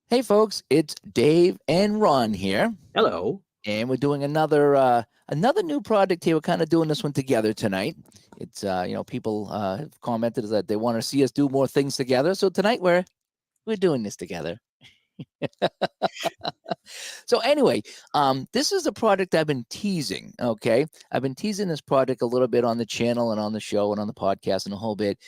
Hey folks, it's Dave and Ron here, Hello. and we're doing another new project here. We're kind of doing this one together tonight. It's people have commented that they want to see us do more things together. So tonight we're doing this together. So anyway, this is a project I've been teasing. Okay, I've been teasing this project a little bit on the channel and on the show and on the podcast and a whole bit.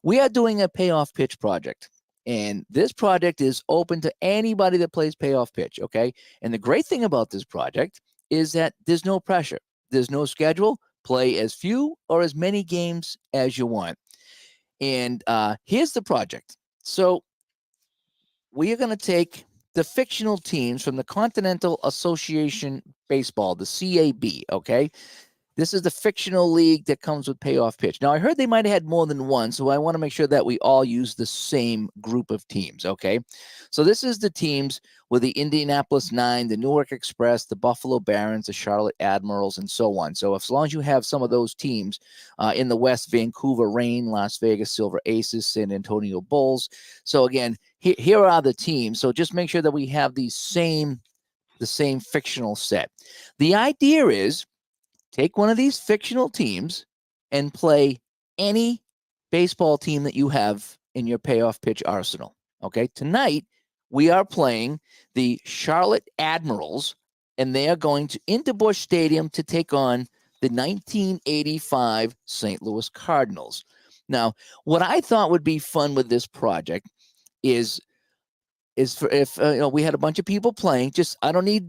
We are doing a payoff pitch project. And this project is open to anybody that plays payoff pitch. Okay. And the great thing about this project is that there's no pressure, there's no schedule. Play as few or as many games as you want. And here's the project. So we are going to take the fictional teams from the Continental Association Baseball, the CAB. Okay. This is the fictional league that comes with Payoff Pitch. Now, I heard they might have had more than one, so I want to make sure that we all use the same group of teams, okay? So this is the teams with the Indianapolis Nine, the Newark Express, the Buffalo Barons, the Charlotte Admirals, and so on. So as long as you have some of those teams in the West, Vancouver Rain, Las Vegas Silver Aces, San Antonio Bulls. So again, here are the teams. So just make sure that we have the same fictional set. The idea is take one of these fictional teams and play any baseball team that you have in your payoff pitch arsenal. Okay. Tonight, we are playing the Charlotte Admirals, and they are going into Busch Stadium to take on the 1985 St. Louis Cardinals. Now, what I thought would be fun with this project is for if we had a bunch of people playing. Just I don't need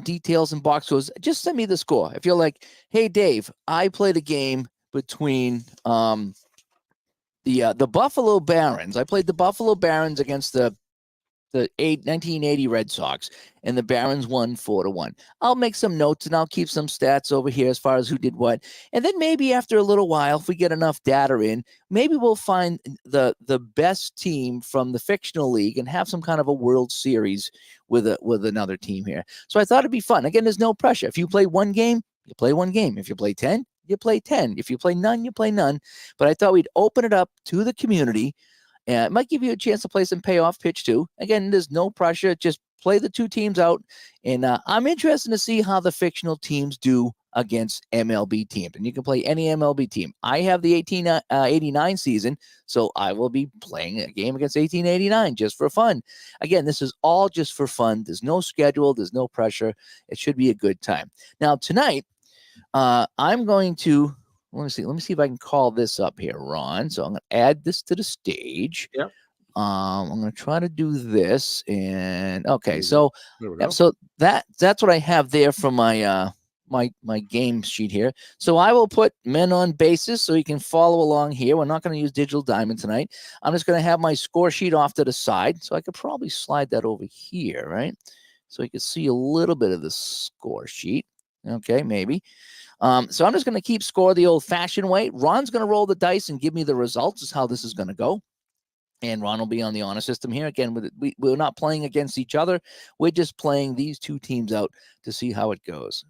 details and box scores. Just send me the score. If you're like, hey Dave, I played a game between the Buffalo Barons. I played the Buffalo Barons against the 1980 Red Sox, and the Barons won 4-1. I'll make some notes and I'll keep some stats over here as far as who did what. And then maybe after a little while, if we get enough data in, maybe we'll find the best team from the fictional league and have some kind of a World Series with another team here. So I thought it'd be fun. Again, there's no pressure. If you play one game, you play one game. If you play 10, you play 10. If you play none, you play none. But I thought we'd open it up to the community. And it might give you a chance to play some payoff pitch too. Again, there's no pressure. Just play the two teams out. And I'm interested to see how the fictional teams do against MLB teams. And you can play any MLB team. I have the 1889 season, so I will be playing a game against 1889 just for fun. Again, this is all just for fun. There's no schedule. There's no pressure. It should be a good time. Now, tonight, I'm going to let me see if I can call this up here, Ron. So I'm going to add this to the stage. Yep. I'm going to try to do this, and okay. There we go. So that's what I have there for my my game sheet here. So I will put men on bases so you can follow along here. We're not going to use digital diamond tonight. I'm just going to have my score sheet off to the side, so I could probably slide that over here, right? So you can see a little bit of the score sheet. Okay, maybe. So I'm just going to keep score the old-fashioned way. Ron's going to roll the dice and give me the results. Is how this is going to go. And Ron will be on the honor system here. Again, we're not playing against each other. We're just playing these two teams out to see how it goes.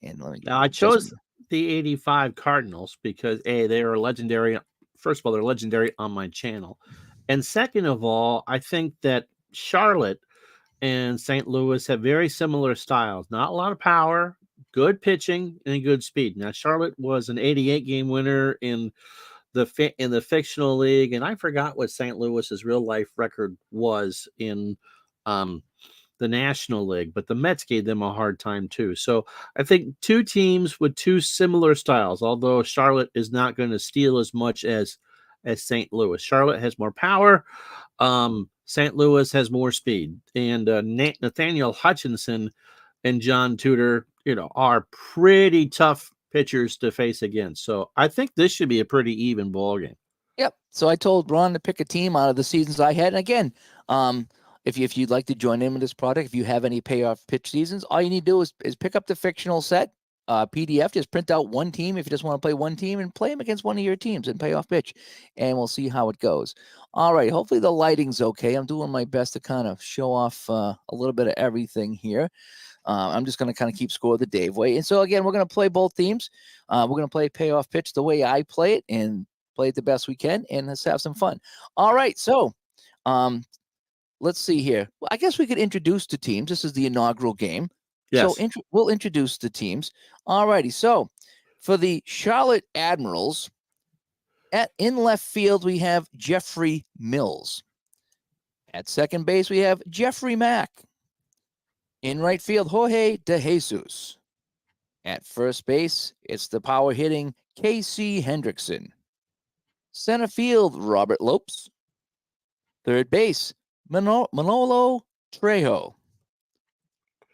And let me Now, I chose the 85 Cardinals because, A, they are legendary. First of all, they're legendary on my channel. And second of all, I think that Charlotte and St. Louis have very similar styles. Not a lot of power, good pitching, and good speed. Now, Charlotte was an 88 game winner in the fictional league, and I forgot what St. Louis's real life record was in the National League, but the Mets gave them a hard time too. So I think two teams with two similar styles, although Charlotte is not going to steal as much as St. Louis. Charlotte has more power. St. Louis has more speed, and Nathaniel Hutchinson and John Tudor, are pretty tough pitchers to face against. So I think this should be a pretty even ball game. Yep. So I told Ron to pick a team out of the seasons I had. And again, if you'd like to join in with this project, if you have any payoff pitch seasons, all you need to do is pick up the fictional set PDF. Just print out one team if you just want to play one team and play them against one of your teams in payoff pitch, and we'll see how it goes. All right. Hopefully the lighting's okay. I'm doing my best to kind of show off a little bit of everything here. I'm just going to kind of keep score the Dave way. And so, again, we're going to play both teams. We're going to play payoff pitch the way I play it and play it the best we can, and let's have some fun. All right. So let's see here. Well, I guess we could introduce the teams. This is the inaugural game. Yes. So we'll introduce the teams. All righty. So for the Charlotte Admirals, in left field, we have Jeffrey Mills. At second base, we have Jeffrey Mack. In right field, Jorge De Jesus. At first base, it's the power hitting K.C. Hendrickson. Center field, Robert Lopes. Third base, Manolo Trejo.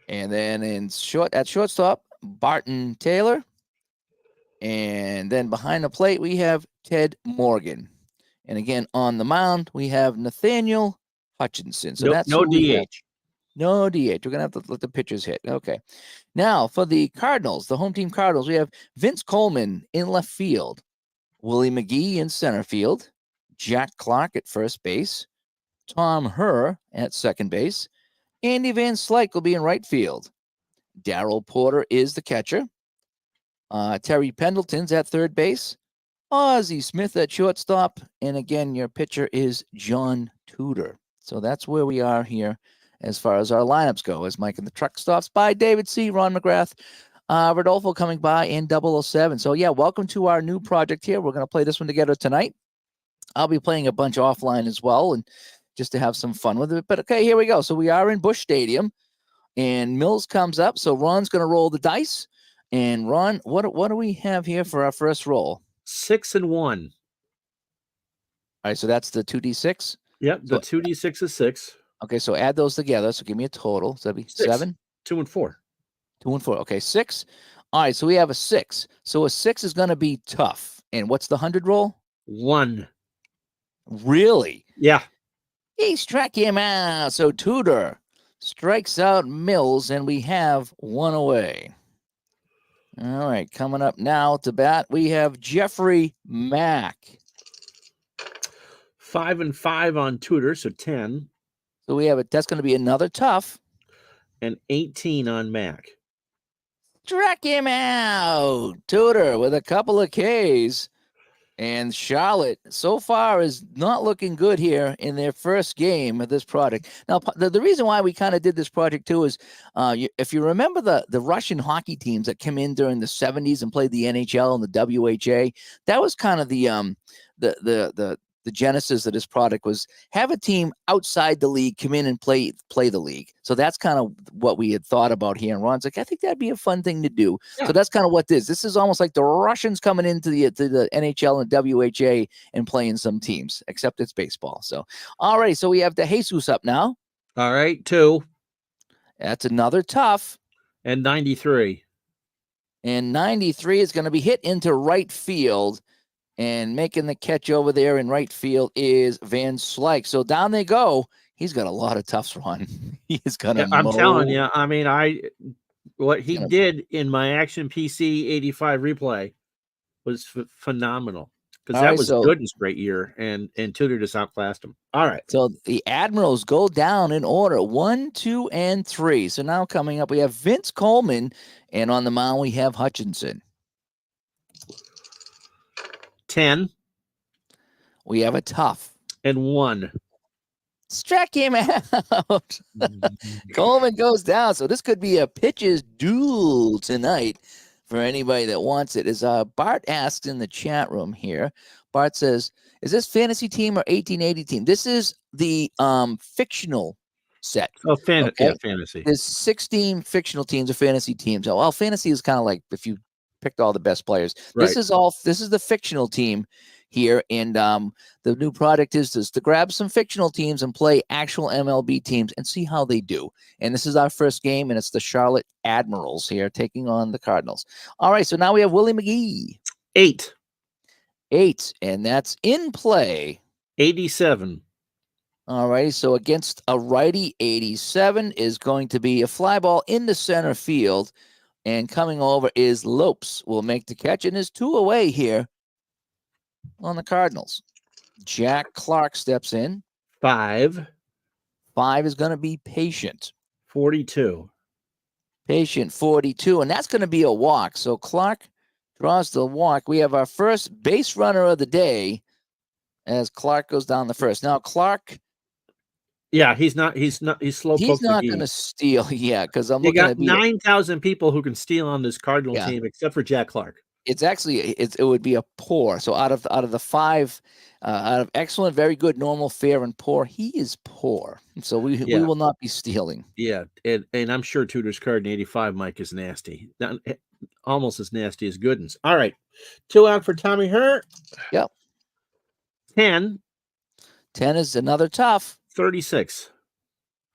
And then at shortstop, Barton Taylor. And then behind the plate, we have Ted Morgan. And again, on the mound, we have Nathaniel Hutchinson. So that's no DH. No DH. We're going to have to let the pitchers hit. Okay. Now, for the Cardinals, the home team Cardinals, we have Vince Coleman in left field, Willie McGee in center field, Jack Clark at first base, Tom Herr at second base, Andy Van Slyke will be in right field. Darryl Porter is the catcher. Terry Pendleton's at third base. Ozzie Smith at shortstop. And again, your pitcher is John Tudor. So that's where we are here as far as our lineups go. As Mike in the truck stops by, David C., Ron McGrath, Rodolfo coming by in 007. So yeah, welcome to our new project here. We're going to play this one together tonight. I'll be playing a bunch offline as well, and just to have some fun with it. But okay, here we go. So we are in Busch Stadium, and Mills comes up. So Ron's going to roll the dice. And Ron, what do we have here for our first roll? 6 and 1. All right, so that's the 2d6. Yep, the 2d6 is 6. Okay, so add those together. So give me a total. So that'd be 6. 7. 2 and 4. 2 and 4. Okay, 6. All right, so we have a 6. So a 6 is going to be tough. And what's the 100 roll? 1. Really? Yeah. He struck him out. So Tudor strikes out Mills, and we have 1 away. All right, coming up now to bat, we have Jeffrey Mack. 5 and 5 on Tudor, so 10. So we have that's going to be another tough. And 18 on Mac. Struck him out. Tudor with a couple of Ks. And Charlotte so far is not looking good here in their first game of this project. Now, the reason why we kind of did this project too is if you remember the Russian hockey teams that came in during the 70s and played the NHL and the WHA, that was kind of the genesis of this product was have a team outside the league come in and play the league. So that's kind of what we had thought about here. And Ron's like, I think that'd be a fun thing to do. Yeah. So that's kind of what this is almost like the Russians coming into the NHL and WHA and playing some teams, except it's baseball. So, all right. So we have De Jesus up now. All right. 2. That's another tough. And 93. And 93 is going to be hit into right field. And making the catch over there in right field is Van Slyke. So down they go. He's got a lot of toughs, Ron. He is going to I'm telling you, I mean, what he did in my Action PC 85 replay was phenomenal. Because that was Gooden's great year, and Tudor just outclassed him. All right. So the Admirals go down in order, 1, 2, and 3. So now coming up, we have Vince Coleman, and on the mound we have Hutchinson. 10. We have a tough. And 1. Struck him out. Coleman goes down. So this could be a pitcher's duel tonight for anybody that wants it. As Bart asks in the chat room here, Bart says, is this fantasy team or 1880 team? This is the fictional set. Oh, yeah, fantasy. There's 16 fictional teams or fantasy teams. Well, fantasy is kind of like if you picked all the best players. Right. This is the fictional team here, and the new product is to grab some fictional teams and play actual MLB teams and see how they do. And this is our first game, and it's the Charlotte Admirals here taking on the Cardinals. All right, so now we have Willie McGee. 8. 8, and that's in play. 87. All righty, so against a righty, 87 is going to be a fly ball in the center field. And coming over is Lopes will make the catch, and is 2 away here on the Cardinals. Jack Clark steps in. 5. 5 is going to be Patient. 42. Patient, 42, and that's going to be a walk. So Clark draws the walk. We have our first base runner of the day as Clark goes down the first. Now, Clark Yeah, he's not. He's slow He's poked not going to McGee. steal. Yeah, because I'm You looking got at beat. 9,000 people who can steal on this Cardinal Yeah, team, except for Jack Clark. it's actually it would be a poor. So out of the five, out of excellent, very good, normal, fair, and poor, he is poor. So we Yeah. will not be stealing. Yeah, and I'm sure Tudor's card in 85, Mike, is nasty. Almost as nasty as Gooden's. All right. 2 out for Tommy Hurt. Yep. 10, 10 is another tough. 36.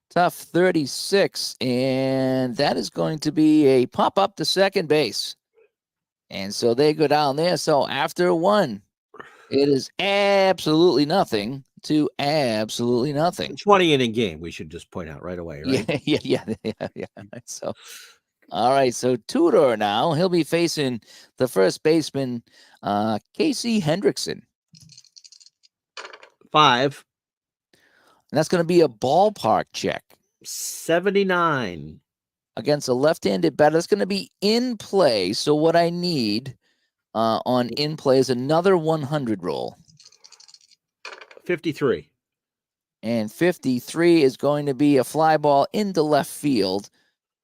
Tough 36, and that is going to be a pop up to second base. And so they go down there. So after one, it is absolutely nothing to absolutely nothing. 20 inning game, we should just point out right away, right? Yeah. So, all right. So Tudor now, he'll be facing the first baseman, Casey Hendrickson. 5. And that's going to be a ballpark check 79. against a left-handed batter. That's going to be in play. So what I need on in play is another 100 roll. 53. And 53 is going to be a fly ball into left field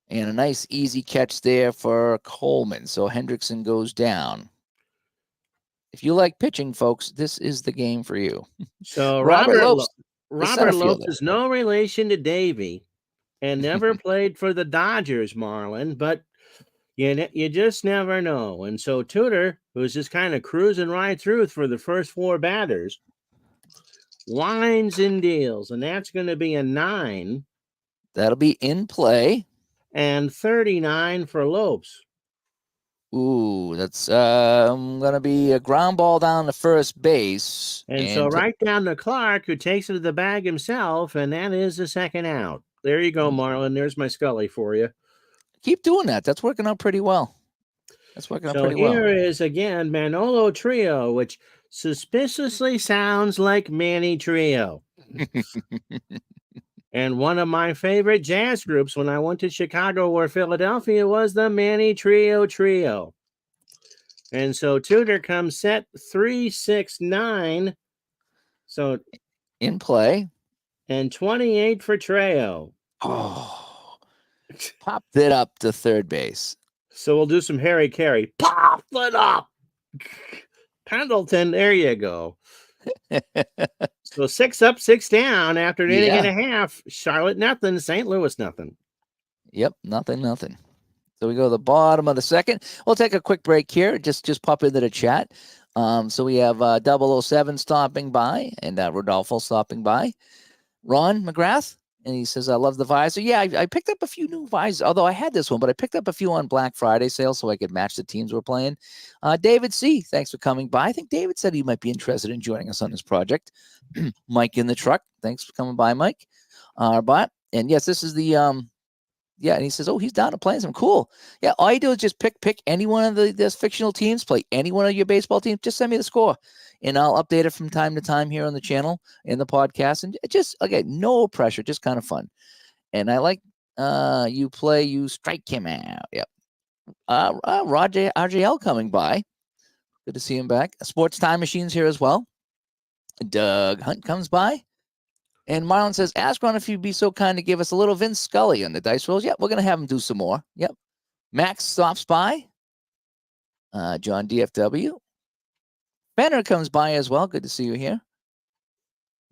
and a nice easy catch there for Coleman. So Hendrickson goes down. If you like pitching, folks, this is the game for you. So Robert Lopes is no relation to Davey and never played for the Dodgers, Marlon, but you just never know. And so Tudor, who's just kind of cruising right through for the first 4 batters, winds and deals, and that's going to be a 9. That'll be in play. And 39 for Lopes. Ooh, that's going to be a ground ball down to first base. And so right down to Clark, who takes it to the bag himself, and that is the second out. There you go, Marlon. There's my Scully for you. Keep doing that. That's working out pretty well. So here is, again, Manolo Trio, which suspiciously sounds like Manny Trio. And one of my favorite jazz groups when I went to Chicago or Philadelphia was the Manny Trio. And so Tudor comes set 3-6-9. So in play. And 28 for Trejo. Oh, popped it up to third base. So we'll do some Harry Carey. Pop it up. Pendleton, there you go. So 6 up, 6 down after an inning and a half. Charlotte, nothing. St. Louis, nothing. Yep, nothing. So we go to the bottom of the second. We'll take a quick break here. Just pop into the chat. So we have 007 stopping by and Rodolfo stopping by. Ron McGrath, and he says, I love the visor. Yeah, I picked up a few new visors, although I had this one, but I picked up a few on Black Friday sale so I could match the teams we're playing. David C., thanks for coming by. I think David said he might be interested in joining us on this project. Mike in the truck, thanks for coming by, Mike. And yes, this is the, and he says, oh, he's down to playing some cool. Yeah, all you do is just pick any one of these fictional teams, play any one of your baseball teams, just send me the score. And I'll update it from time to time here on the channel, in the podcast. And just, again, no pressure, just kind of fun. And I like you strike him out. Yep. Roger RJL coming by. Good to see him back. Sports Time Machine's here as well. Doug Hunt comes by. And Marlon says, ask Ron if you'd be so kind to give us a little Vince Scully on the dice rolls. Yep, we're going to have him do some more. Yep. Max stops by. John DFW. Fenner comes by as well. Good to see you here.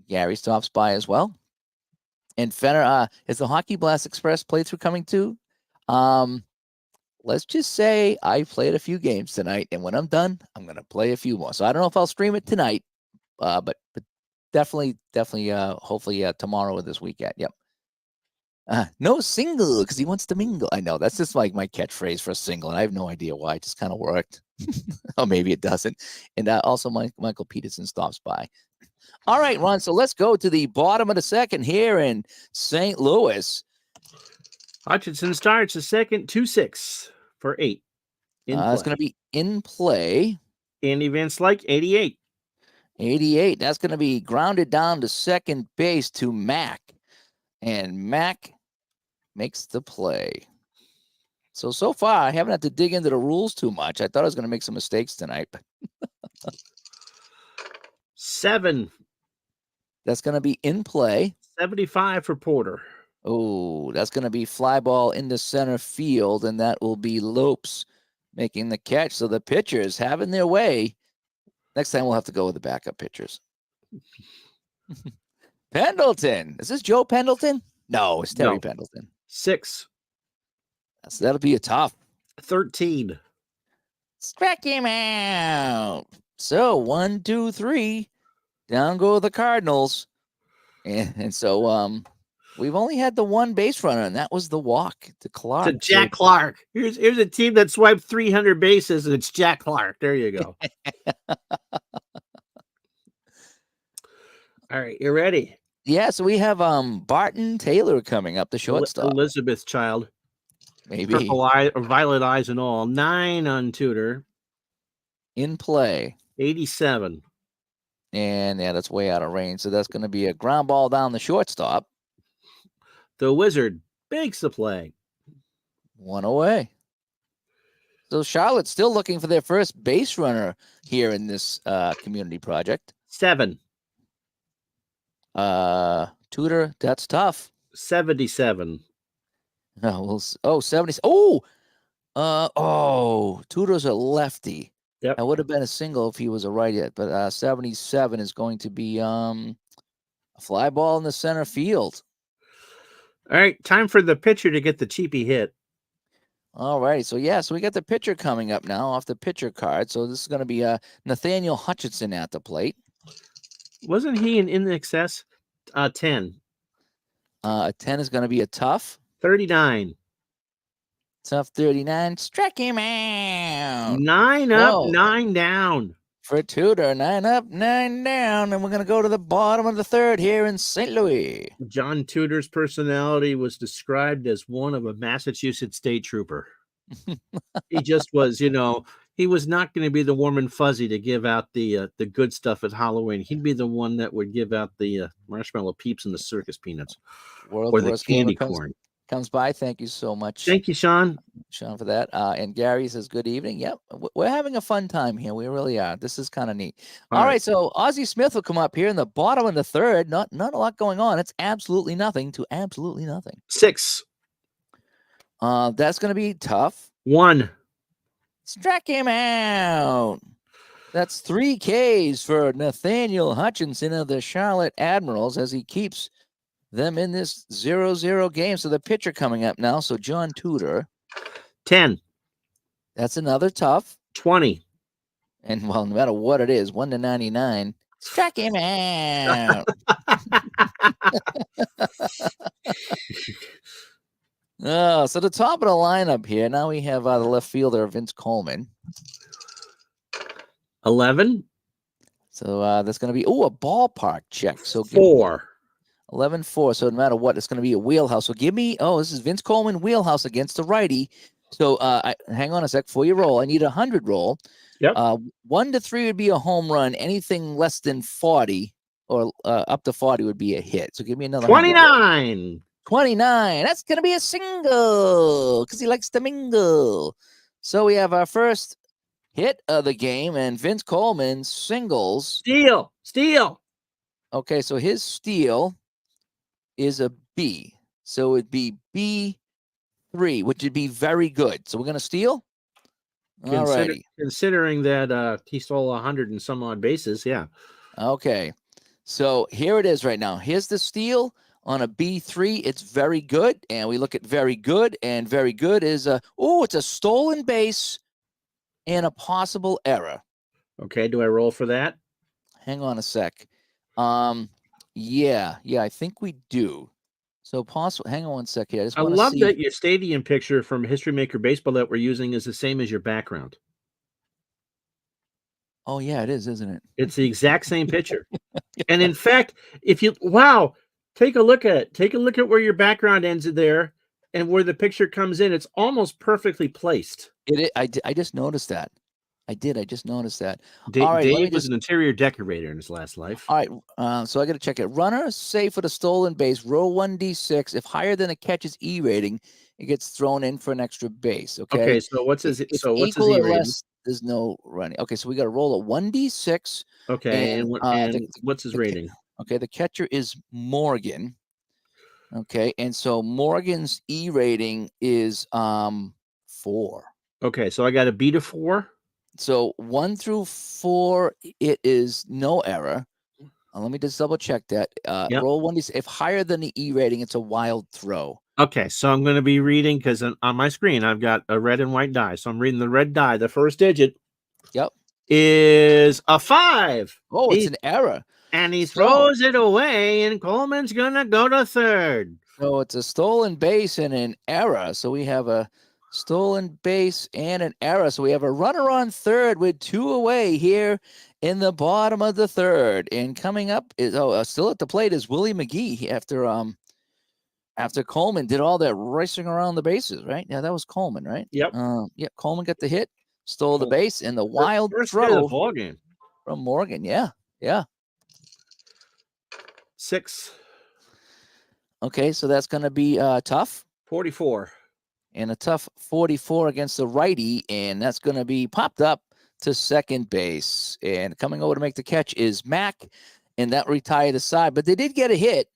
Gary stops by as well. And Fenner, is the Hockey Blast Express playthrough coming too? Let's just say I played a few games tonight, and when I'm done, I'm going to play a few more. So I don't know if I'll stream it tonight, but definitely, hopefully tomorrow or this weekend. Yep. No single because he wants to mingle. I know that's just like my catchphrase for a single, and I have no idea why. It just kind of worked. Or maybe it doesn't. And also Michael Peterson stops by. All right, Ron. So let's go to the bottom of the second here in St. Louis. Hutchinson starts the second 2-6 for 8. It's going to be in play. In events like 88. 88. That's going to be grounded down to second base to Mac. And Mac makes the play. So far, I haven't had to dig into the rules too much. I thought I was going to make some mistakes tonight. 7. That's going to be in play. 75 for Porter. Oh, that's going to be fly ball into center field, and that will be Lopes making the catch. So the pitchers having their way. Next time we'll have to go with the backup pitchers. Pendleton. Is this Joe Pendleton? No, it's Terry Pendleton. 6. That'll be a tough. 13. Strike him out. So 1, 2, 3. Down go the Cardinals. And so we've only had the one base runner, and that was the walk to Clark. To Jack Clark. Here's a team that swiped 300 bases, and it's Jack Clark. There you go. All right, you ready? Yeah, so we have Barton Taylor coming up, the shortstop. Elizabeth child. Maybe. Purple eye or violet eyes and all. 9 on Tudor. In play. 87. And yeah, that's way out of range. So that's going to be a ground ball down the shortstop. The Wizard makes the play. 1 away. So Charlotte's still looking for their first base runner here in this community project. 7. Tudor, that's tough. 77. No, 70. Tudor's a lefty. Yep. That would have been a single if he was a righty, but 77 is going to be a fly ball in the center field. All right, time for the pitcher to get the cheapy hit. All right, so we got the pitcher coming up now off the pitcher card. So this is going to be Nathaniel Hutchinson at the plate. Wasn't he in excess? 10. 10 is going to be a tough. 39. Tough 39. Strike him out. 9 up, 9 down. For Tudor, 9 up, 9 down. And we're going to go to the bottom of the third here in St. Louis. John Tudor's personality was described as one of a Massachusetts state trooper. He just was, he was not going to be the warm and fuzzy to give out the good stuff at Halloween. He'd be the one that would give out the marshmallow peeps and the circus peanuts. Or the candy corn. Comes by. Thank you so much. Thank you, Sean. Sean, for that. And Gary says, good evening. Yep. We're having a fun time here. We really are. This is kind of neat. All right. So Ozzie Smith will come up here in the bottom of the third. Not a lot going on. It's absolutely nothing to absolutely nothing. 6. That's going to be tough. 1. Strike him out. That's 3 Ks for Nathaniel Hutchinson of the Charlotte Admirals as he keeps them in this 0-0 game. So the pitcher coming up now. So John Tudor. 10. That's another tough. 20. And well, no matter what it is, 1 to 99. Strike him out. So the top of the lineup here. Now we have the left fielder, Vince Coleman. 11. So that's going to be, a ballpark check. So 4. 11-4. So no matter what, it's going to be a wheelhouse. So give me, this is Vince Coleman wheelhouse against the righty. So hang on a sec before you roll. I need a 100 roll. Yep. 1 to 3 would be a home run. Anything less than 40 or up to 40 would be a hit. So give me another 29. 29. That's going to be a single because he likes to mingle. So we have our first hit of the game, and Vince Coleman singles. Steal. Okay, so his steal is a B. So it'd be B3, which would be very good. So we're going to steal? All righty. Considering that he stole 100 and some odd bases, yeah. Okay, so here it is right now. Here's the steal on a B3. It's very good, and we look at very good, and very good is it's a stolen base and a possible error. Okay, do I roll for that? Hang on a sec. Yeah, I think we do. So possible. Hang on one sec here. I love that your stadium picture from History Maker Baseball that we're using is the same as your background. Oh yeah, it is, isn't it? It's the exact same picture. And in fact, take a look at it. Take a look at where your background ends there and where the picture comes in. It's almost perfectly placed. I just noticed that. I just noticed that. Dave was an interior decorator in his last life. All right, so I got to check it. Runner safe for the stolen base. Roll 1d6. If higher than a catcher's E rating, it gets thrown in for an extra base. Okay. So what's his E rating? Less, there's no running. Okay, so we got to roll a 1d6. Okay, and what's his rating? Okay, the catcher is Morgan. Okay, and so Morgan's E rating is 4. Okay, so I got to beat a 4. So 1 through 4, it is no error. Let me just double check that. Yep. Roll 1. If higher than the E rating, it's a wild throw. Okay, so I'm going to be reading because on my screen I've got a red and white die. So I'm reading the red die. The first digit is a 5. Oh, it's an error. And he throws it away, and Coleman's going to go to third. So it's a stolen base and an error. So we have a stolen base and an error. So we have a runner on third with 2 away here in the bottom of the third. And coming up is still at the plate is Willie McGee after Coleman did all that racing around the bases, right? Yeah, that was Coleman, right? Yep. Coleman got the hit, stole the base, and the wild first throw hit of the ball game from Morgan. Yeah. 6. Okay, so that's going to be tough. 44. And a tough 44 against the righty, and that's going to be popped up to second base. And coming over to make the catch is Mac, and that retired the side. But they did get a hit,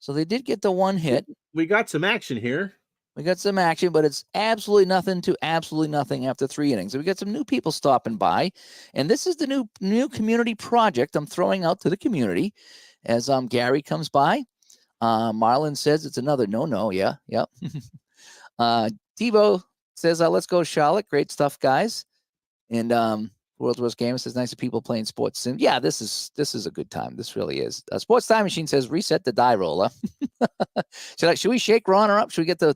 so they did get the 1 hit. We got some action here. We got some action, but it's absolutely nothing to absolutely nothing after 3 innings. So we got some new people stopping by, and this is the new community project I'm throwing out to the community as Gary comes by. Marlon says it's another no. Yeah. Devo says, let's go Charlotte. Great stuff, guys. And World's Worst Game says, nice of people playing sports. And yeah, this is a good time. This really is. Sports Time Machine says, reset the die roller. Should we shake Ron up? Should we get the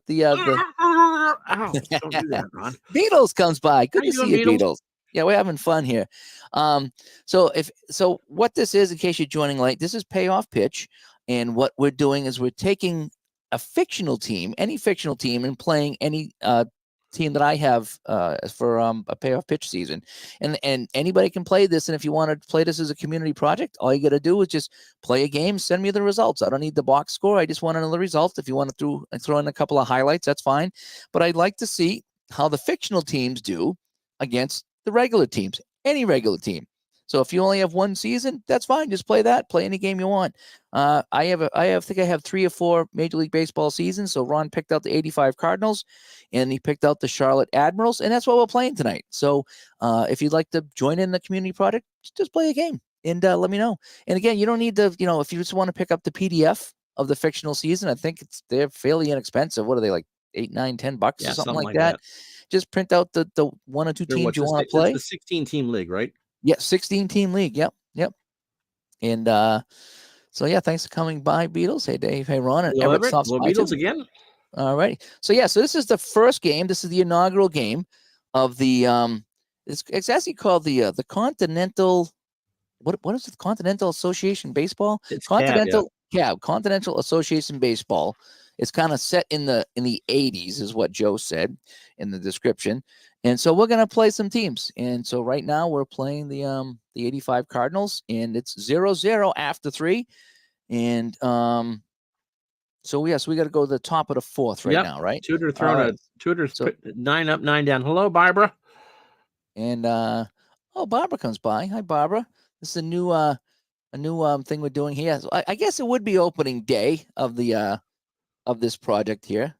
Ow, don't do that, Ron. Beatles comes by. Good to see you, Beatles. Yeah, we're having fun here. So what this is, in case you're joining late, this is Payoff Pitch. And what we're doing is we're taking a fictional team, any fictional team, and playing any team that I have for a Payoff Pitch season. And anybody can play this. And if you want to play this as a community project, all you got to do is just play a game, send me the results. I don't need the box score. I just want to know the results. If you want to throw in a couple of highlights, that's fine. But I'd like to see how the fictional teams do against the regular teams, any regular team. So if you only have 1 season, that's fine. Just play that. Play any game you want. I think I have 3 or 4 Major League Baseball seasons. So Ron picked out the 85 Cardinals, and he picked out the Charlotte Admirals, and that's what we're playing tonight. So if you'd like to join in the community project, just play a game and let me know. And again, you don't need to, if you just want to pick up the PDF of the fictional season, I think they're fairly inexpensive. What are they, like $8, $9, $10 or something like that? Just print out the 1 or 2 teams you want to play. It's the 16-team league, right? Yeah, 16-team league. Yep. And so yeah, thanks for coming by, Beatles. Hey, Dave. Hey, Ron. And Everett stops by Beatles again. All right. So yeah, so this is the first game. This is the inaugural game of the it's actually called the Continental. What is it? Continental Association Baseball. It's Continental Continental Association Baseball. It's kind of set in the 80s, is what Joe said in the description. And so we're going to play some teams. And so right now we're playing the 85 Cardinals, and it's 0-0 after 3. And so we got to go to the top of the 4th right now, right? Tudor's 9 up, 9 down. Hello, Barbara. And Barbara comes by. Hi, Barbara. This is a new thing we're doing here. So I guess it would be opening day of the of this project here.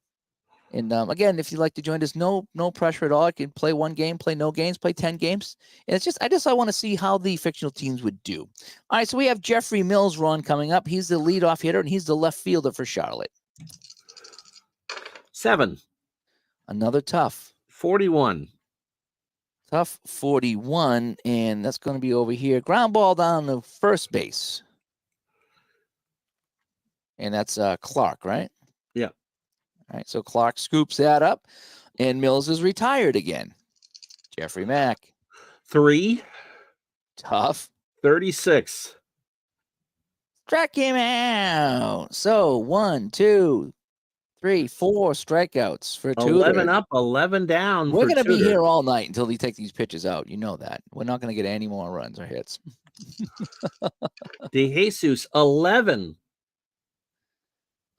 And again, if you'd like to join us, no pressure at all. You can play 1 game, play no games, play 10 games. And I want to see how the fictional teams would do. All right, so we have Jeffrey Mills, Ron, coming up. He's the leadoff hitter, and he's the left fielder for Charlotte. 7. Another tough. 41. Tough 41, and that's going to be over here. Ground ball down to first base. And that's Clark, right? Yeah. All right, so Clark scoops that up, and Mills is retired again. Jeffrey Mack. 3. Tough. 36. Struck him out. So 1, 2, 3, 4 strikeouts for Tudor. 11 up, 11 down. We're going to be here all night until he takes these pitches out. You know that. We're not going to get any more runs or hits. De Jesus, 11.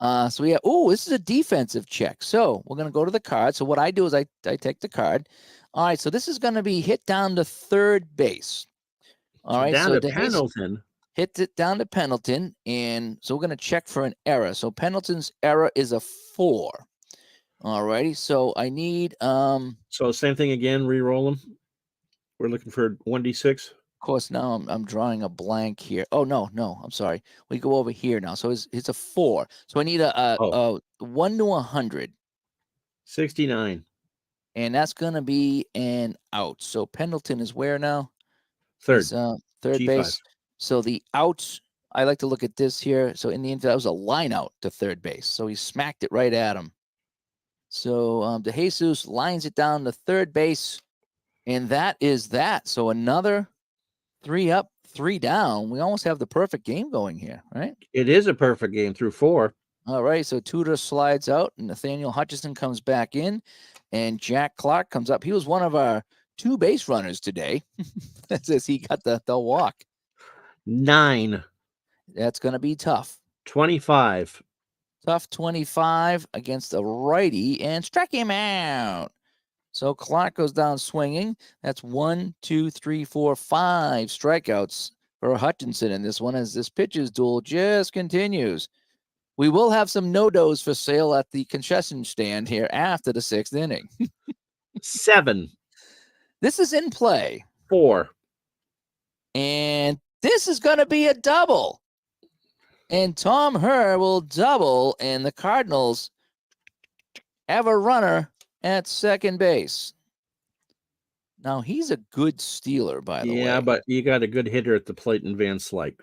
So we have, this is a defensive check. So we're going to go to the card. So what I do is I take the card. All right, so this is going to be hit down to third base. All right, down so to Pendleton. hit it down to Pendleton, and so we're going to check for an error. So Pendleton's error is a 4. All righty. So I need So same thing again, re-roll them. We're looking for 1d6. of course, now I'm drawing a blank here. Oh, no, I'm sorry. We go over here now. So it's a 4. So I need a 1 to 100. 69. And that's going to be an out. So Pendleton is where now? Third. He's, third G5. base. So the outs, I like to look at this here. So in the infield, that was a line out to third base. So he smacked it right at him. So De Jesus lines it down to third base. And that is that. So another 3 up, 3 down. We almost have the perfect game going here, right? It is a perfect game through 4. All right. So Tudor slides out, and Nathaniel Hutchison comes back in, and Jack Clark comes up. He was one of our 2 base runners today. That says he got the walk. 9. That's going to be tough. 25. Tough 25 against a righty, and struck him out. So Clark goes down swinging. That's 1, 2, 3, 4, 5 strikeouts for Hutchinson in this one as this pitcher's duel just continues. We will have some no-dos for sale at the concession stand here after the 6th inning. 7. This is in play. 4. And this is going to be a double. And Tom Herr will double, and the Cardinals have a runner at second base. Now, he's a good stealer, by the way. Yeah, but you got a good hitter at the plate in Van Slyke.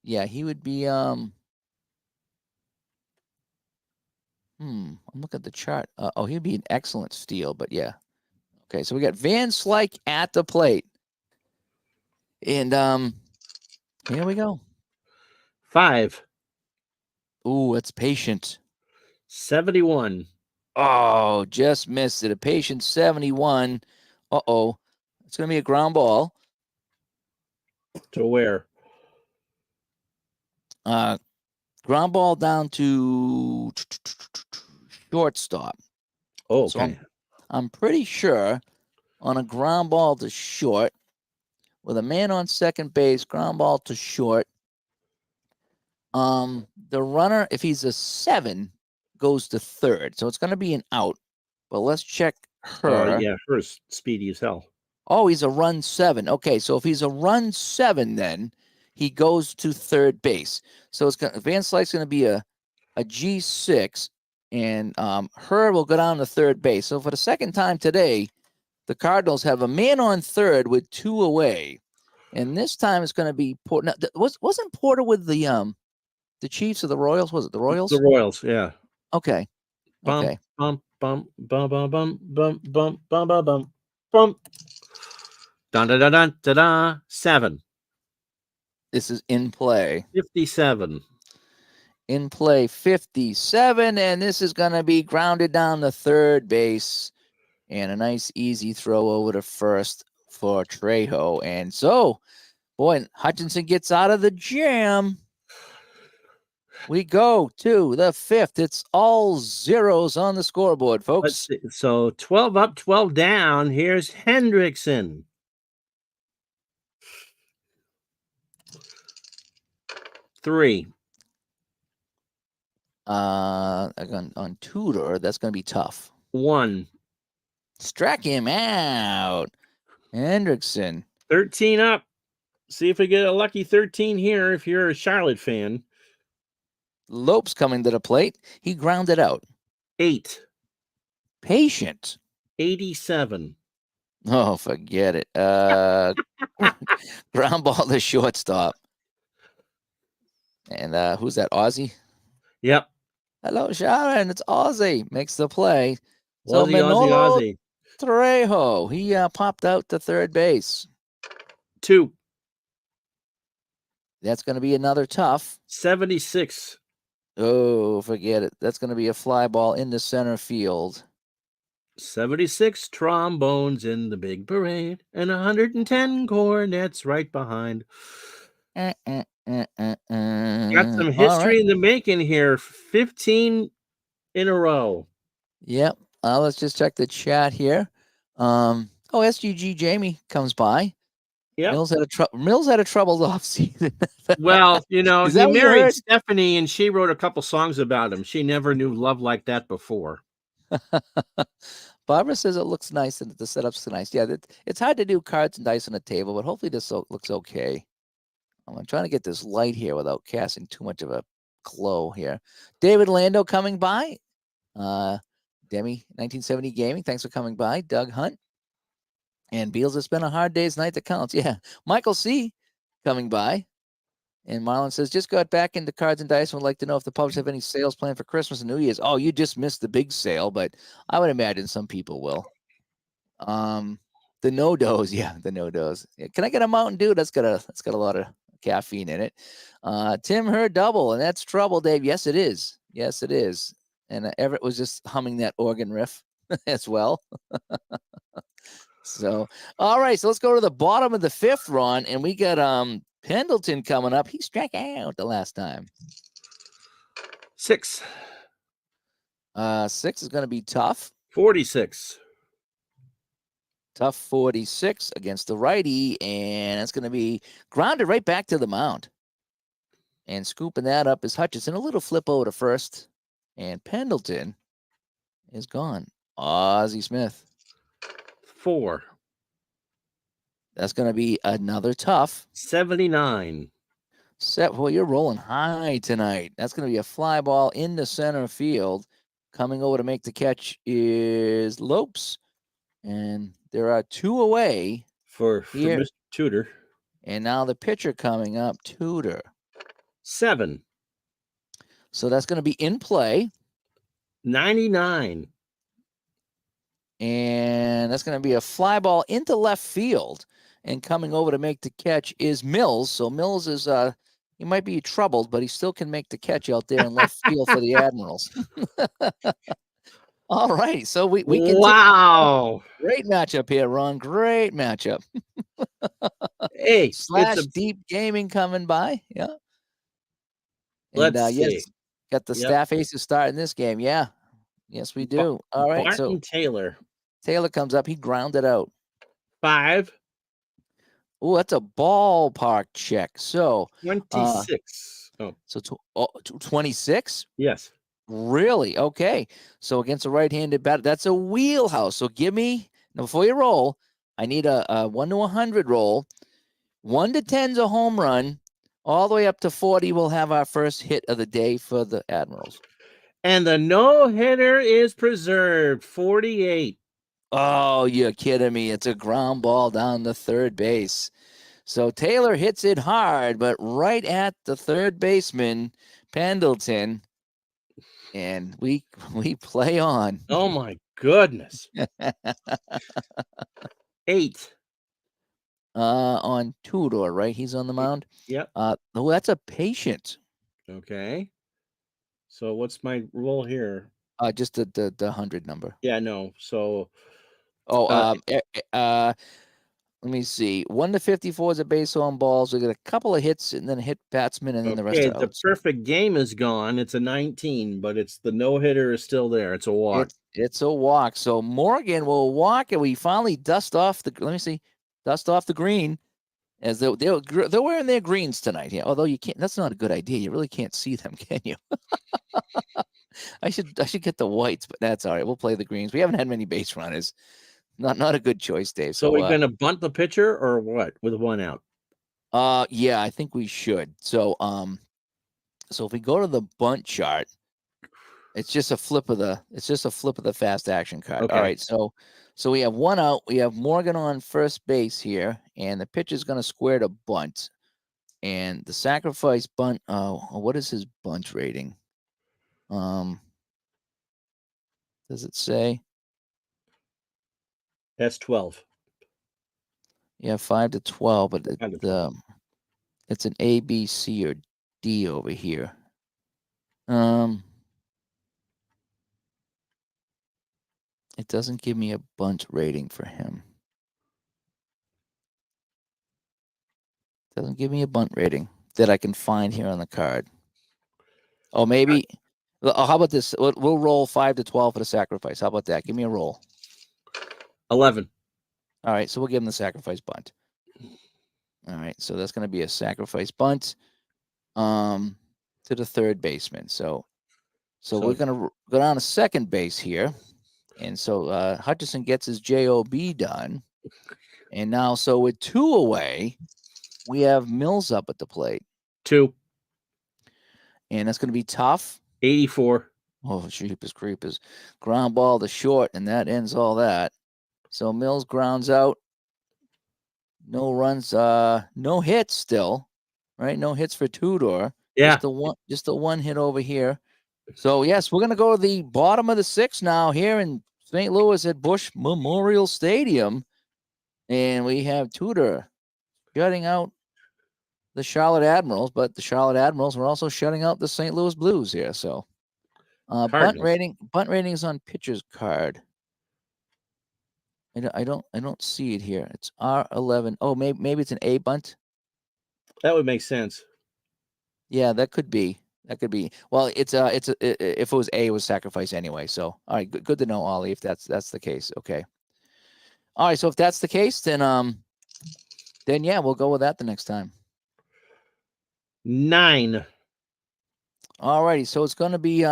Yeah, he would be, I'm looking at the chart. He'd be an excellent steal, but yeah. Okay, so we got Van Slyke at the plate. And here we go. 5. Ooh, it's patient. 71. Oh, just missed it. A patient 71. Uh-oh. It's going to be a ground ball. To where? Ground ball down to shortstop. Oh, okay. So I'm pretty sure on a ground ball to short with a man on second base, ground ball to short. The runner, if he's a 7, goes to third. So it's going to be an out. But let's check Herr. Yeah, Herr's speedy as hell. Oh, he's a run 7. Okay, so if he's a run 7, then he goes to third base. So it's going Van Slyke's going to be a G6, and Herr will go down to third base. So for the second time today, the Cardinals have a man on third with 2 away, and this time it's going to be Porter. Now, wasn't Porter with the Chiefs or the Royals? Was it the Royals? The Royals, yeah. Okay. Bum, Okay. bum, bum, bum, bum, bum, bum, bum, bum, bum, bum, bum. Dun, dun, dun, dun, dun, dun. 7. This is in play. 57. In play 57, and this is going to be grounded down to third base, and a nice easy throw over to first for Trejo. And so, boy, Hutchinson gets out of the jam. We go to the 5th. It's all zeros on the scoreboard, folks. So 12 up, 12 down. Here's Hendrickson. Three. On Tudor, that's going to be tough. 1. Struck him out. Hendrickson. 13 up. See if we get a lucky 13 here if you're a Charlotte fan. Lopes coming to the plate. He grounded out. 8. Patient. 87. Oh, forget it. Ground ball to shortstop. And who's that? Ozzy? Yep. Hello, Sharon. It's Ozzy. Makes the play. So Ozzy. Trejo. He popped out to third base. 2. That's going to be another tough. 76. Oh, forget it. That's going to be a fly ball into center field. 76 trombones in the big parade and 110 cornets right behind. Got some history in the making here. 15 in a row. Yep. Let's just check the chat here. SGG Jamie comes by. Yep. Mills had a troubled offseason. Well, you know, Is he that what you married heard? Stephanie, and she wrote a couple songs about him. She never knew love like that before. Barbara says it looks nice and the setup's nice. Yeah, it's hard to do cards and dice on a table, but hopefully this looks okay. I'm trying to get this light here without casting too much of a glow here. David Lando coming by. Demi 1970 Gaming, thanks for coming by. Doug Hunt. And Beals, it's been a hard day's night that counts. Yeah. Michael C. coming by. And Marlon says, just got back into cards and dice and would like to know if the pubs have any sales planned for Christmas and New Year's. Oh, you just missed the big sale, but I would imagine some people will. The no-dos, yeah, the no-dos. Yeah, can I get a Mountain Dew? That's got a lot of caffeine in it. Tim Hurd double, and that's trouble, Dave. Yes, it is. Yes, it is. And Everett was just humming that organ riff as well. So, all right. So let's go to the bottom of the fifth, Ron, and we got Pendleton coming up. He struck out the last time. 6. 6 is going to be tough. 46. Tough 46 against the righty, and it's going to be grounded right back to the mound. And scooping that up is Hutchinson. A little flip over to first, and Pendleton is gone. Ozzie Smith. 4. That's going to be another tough. 79. Well, you're rolling high tonight. That's going to be a fly ball into center field. Coming over to make the catch is Lopes. And there are 2 away For here. Mr. Tudor. And now the pitcher coming up, Tudor. 7. So that's going to be in play. 99. And that's going to be a fly ball into left field. And coming over to make the catch is Mills. So Mills is he might be troubled, but he still can make the catch out there in left field for the Admirals. All right. So we can Wow. Great matchup here, Ron. Great matchup. Hey, Slash Deep Gaming coming by. Yeah. And, let's see. Yes, got the staff aces starting this game. Yeah. Yes, we do. All right. Barton So Taylor. Taylor comes up. He grounded out. 5. Oh, that's a ballpark check. So 26. So 26? Yes. Really? Okay. So against a right-handed batter, that's a wheelhouse. So give me, now before you roll, I need a 1 to 100 roll. 1 to 10's a home run. All the way up to 40, we'll have our first hit of the day for the Admirals. And the no-hitter is preserved. 48. Oh, you're kidding me. It's a ground ball down the third base. So Taylor hits it hard, but right at the third baseman, Pendleton. And we play on. Oh, my goodness. 8. On Tudor, right? He's on the mound. Yep. Oh, that's a patient. Okay. So what's my roll here? Just the 100 number. Yeah, no. So let me see. 1 to 54 is a base on balls. We got a couple of hits and then a hit batsman and then the rest of the perfect game is gone. It's a 19, but it's the no-hitter is still there. It's a walk. It's a walk. So Morgan will walk and we finally dust off the green as they're wearing their greens tonight. Yeah. Although you can't, that's not a good idea. You really can't see them, can you? I should get the whites, but that's all right. We'll play the greens. We haven't had many base runners. Not a good choice, Dave. So we're gonna bunt the pitcher or what with 1 out? Yeah, I think we should. So so if we go to the bunt chart, it's just a flip of the fast action card. Okay. All right, so we have 1 out. We have Morgan on first base here, and the pitcher's gonna square to bunt. And the sacrifice bunt, what is his bunt rating? Does it say? That's 12. Yeah, 5 to 12, but it's an A, B, C, or D over here. It doesn't give me a bunt rating for him. Doesn't give me a bunt rating that I can find here on the card. Oh, maybe. How about this? We'll roll 5 to 12 for the sacrifice. How about that? Give me a roll. 11. All right, so we'll give him the sacrifice bunt. All right, so that's going to be a sacrifice bunt to the third baseman. So we're going to go down to second base here. And so Hutchison gets his JOB done. And now, so with 2 away, we have Mills up at the plate. 2. And that's going to be tough. 84. Oh, Jeepers Creepers. Ground ball to short, and that ends all that. So Mills grounds out. No runs, no hits still, right? No hits for Tudor. Yeah. Just the one hit over here. So yes, we're gonna go to the bottom of the 6th now here in St. Louis at Bush Memorial Stadium, and we have Tudor shutting out the Charlotte Admirals, but the Charlotte Admirals were also shutting out the St. Louis Blues here. So bunt rating is on pitcher's card. I don't see it here. It's R11. Oh, maybe it's an A bunt. That would make sense. Yeah, that could be. Well, if it was A, it was sacrifice anyway. So all right, good to know, Ollie. If that's the case, okay. All right, so if that's the case, then yeah, we'll go with that the next time. 9. All righty, so it's going to be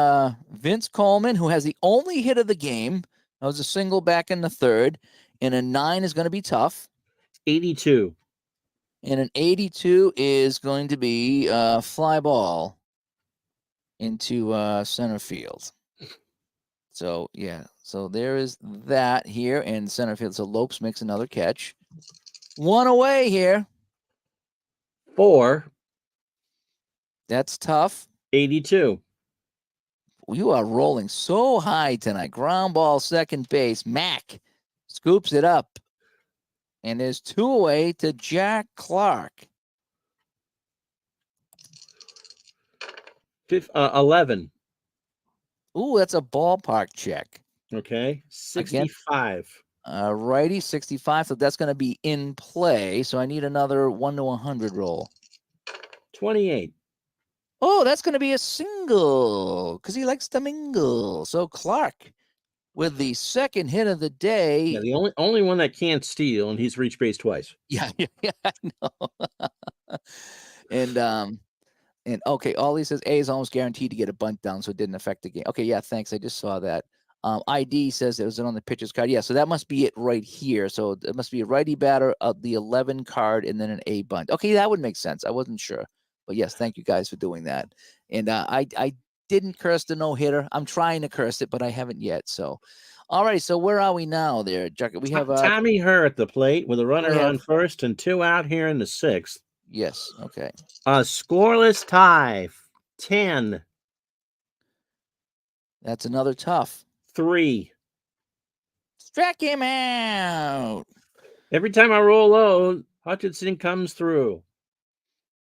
Vince Coleman, who has the only hit of the game. That was a single back in the 3rd, and a 9 is going to be tough. 82. And an 82 is going to be fly ball into center field. So yeah, so there is that here in center field. So Lopes makes another catch. 1 away here. 4. That's tough. 82. You are rolling so high tonight. Ground ball, second base. Mac scoops it up. And there's 2 away to Jack Clark. 11. Ooh, that's a ballpark check. Okay. 65. Righty, 65. So that's going to be in play. So I need another 1 to 100 roll. 28. Oh, that's going to be a single because he likes to mingle. So Clark with the second hit of the day. Yeah, the only one that can't steal, and he's reached base twice. Yeah, I know. And okay, Ollie says A is almost guaranteed to get a bunt down, so it didn't affect the game. Okay, yeah, thanks. I just saw that. ID says it was on the pitcher's card. Yeah, so that must be it right here. So it must be a righty batter, the 11 card, and then an A bunt. Okay, that would make sense. I wasn't sure. But yes, thank you guys for doing that. And I didn't curse the no-hitter. I'm trying to curse it, but I haven't yet. So, all right. So where are we now there, Chuck? We have Tommy Herr at the plate with a runner on first and 2 out here in the 6th. Yes. Okay. Scoreless tie. 10. That's another tough. 3. Strike him out. Every time I roll low, Hutchinson comes through.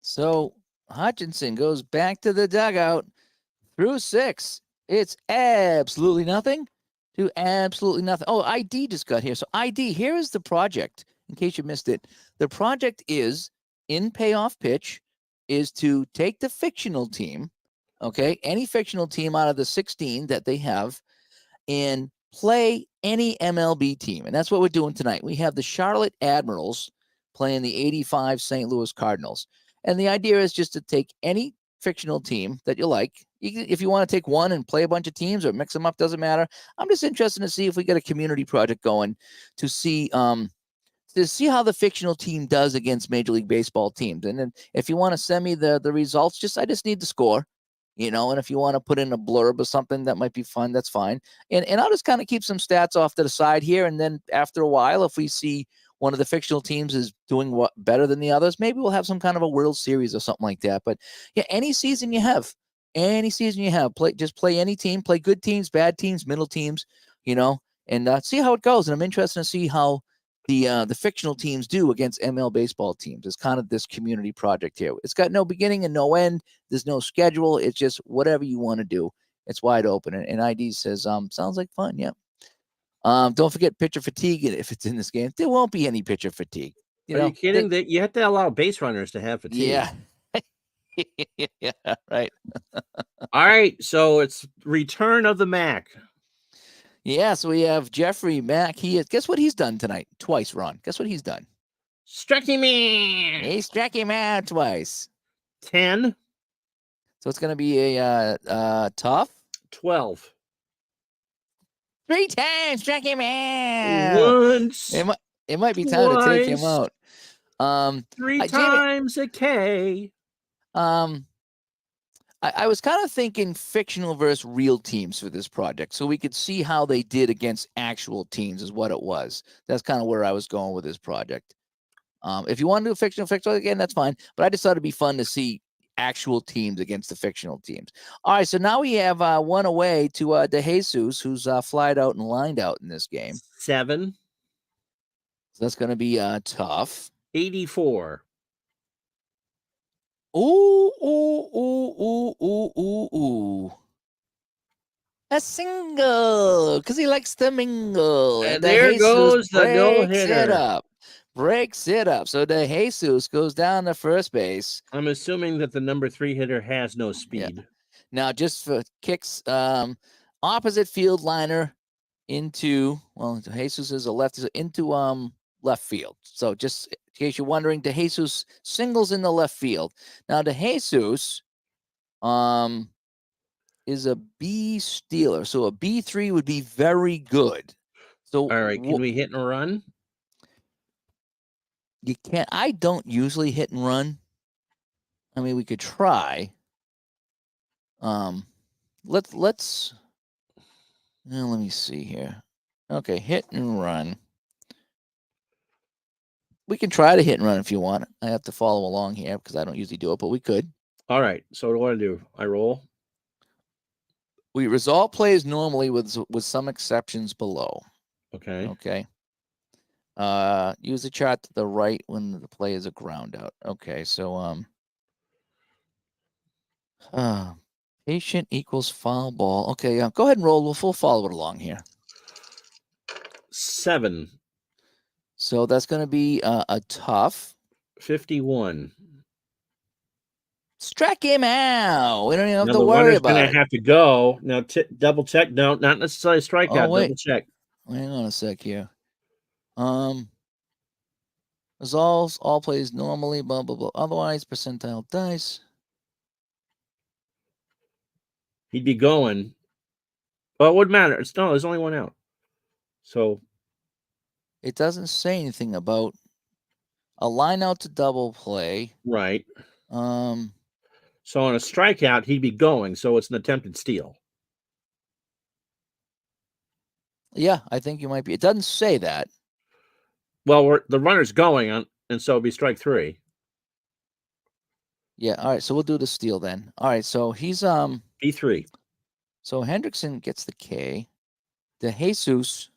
So Hutchinson goes back to the dugout through 6. It's absolutely nothing to absolutely nothing. Oh, ID just got here. So ID, here is the project. In case you missed it, the project is in Payoff Pitch is to take the fictional team, okay, any fictional team out of the 16 that they have, and play any MLB team. And that's what we're doing tonight. We have the Charlotte Admirals playing the 85 St. Louis Cardinals. And the idea is just to take any fictional team that you like. If you want to take one and play a bunch of teams or mix them up, doesn't matter. I'm just interested to see if we get a community project going to see how the fictional team does against Major League Baseball teams. And then if you want to send me the results, I just need the score, and if you want to put in a blurb or something that might be fun, that's fine. And I'll just kind of keep some stats off to the side here. And then after a while, if we see one of the fictional teams is doing better than the others, maybe we'll have some kind of a World Series or something like that. But yeah, any season you have, just play any team, play good teams, bad teams, middle teams, and see how it goes. And I'm interested to see how the fictional teams do against ML baseball teams. It's kind of this community project here. It's got no beginning and no end. There's no schedule. It's just whatever you want to do. It's wide open. And ID says, sounds like fun. Yeah. Don't forget pitcher fatigue if it's in this game. There won't be any pitcher fatigue. Are you kidding? That you have to allow base runners to have fatigue. Yeah. Yeah, right. All right. So it's return of the Mac. Yeah, so we have Jeffrey Mack. Guess what he's done tonight? Twice, Ron. Guess what he's done? Struck him in. He struck him out twice. 10. So it's going to be a tough. 12. 3 times struck him out. Once. It might be time to take him twice, out. 3 Jamie, times a K. I was kind of thinking fictional versus real teams for this project, so we could see how they did against actual teams is what it was. That's kind of where I was going with this project. If you want to do fictional again, that's fine. But I just thought it'd be fun to see actual teams against the fictional teams. All right, so now we have one away to De Jesus, who's flied out and lined out in this game. 7. So that's going to be tough. 84. Ooh. A single, because he likes to mingle. And there goes the no-hitter. Breaks it up. So De Jesus goes down to first base. I'm assuming that the number 3 hitter has no speed. Yeah. Now, just for kicks, opposite field liner into, well, De Jesus is a lefty, into left field. So just in case you're wondering, De Jesus singles in the left field. Now, De Jesus is a B stealer. So a B3 would be very good. So all right, can we hit and run? You can't. I don't usually hit and run. I mean, we could try. Let's let me see here. Okay, hit and run. We can try to hit and run if you want. I have to follow along here because I don't usually do it, but we could. All right. So what do I do? I roll. We resolve plays normally with some exceptions below. Okay. Okay. Use the chart to the right when the play is a ground out. Okay, so patient equals foul ball. Okay, go ahead and roll. We'll follow it along here. 7. So that's going to be a tough. 51. Strike him out. We don't even have now to the worry runner's about gonna it. have to go. Now double check. No, not necessarily strikeout. Oh, wait. Double check. Hang on a sec here. Resolves all plays normally, blah, blah, blah. Otherwise, percentile dice. He'd be going. Well, it wouldn't matter. There's only one out. So it doesn't say anything about a line out to double play. Right. So on a strikeout, he'd be going. So it's an attempted steal. Yeah, I think you might be. It doesn't say that. Well, the runner's going on, and so it'd be strike 3. Yeah. All right. So we'll do the steal then. All right. So he's B3. So Hendrickson gets the K. De Jesus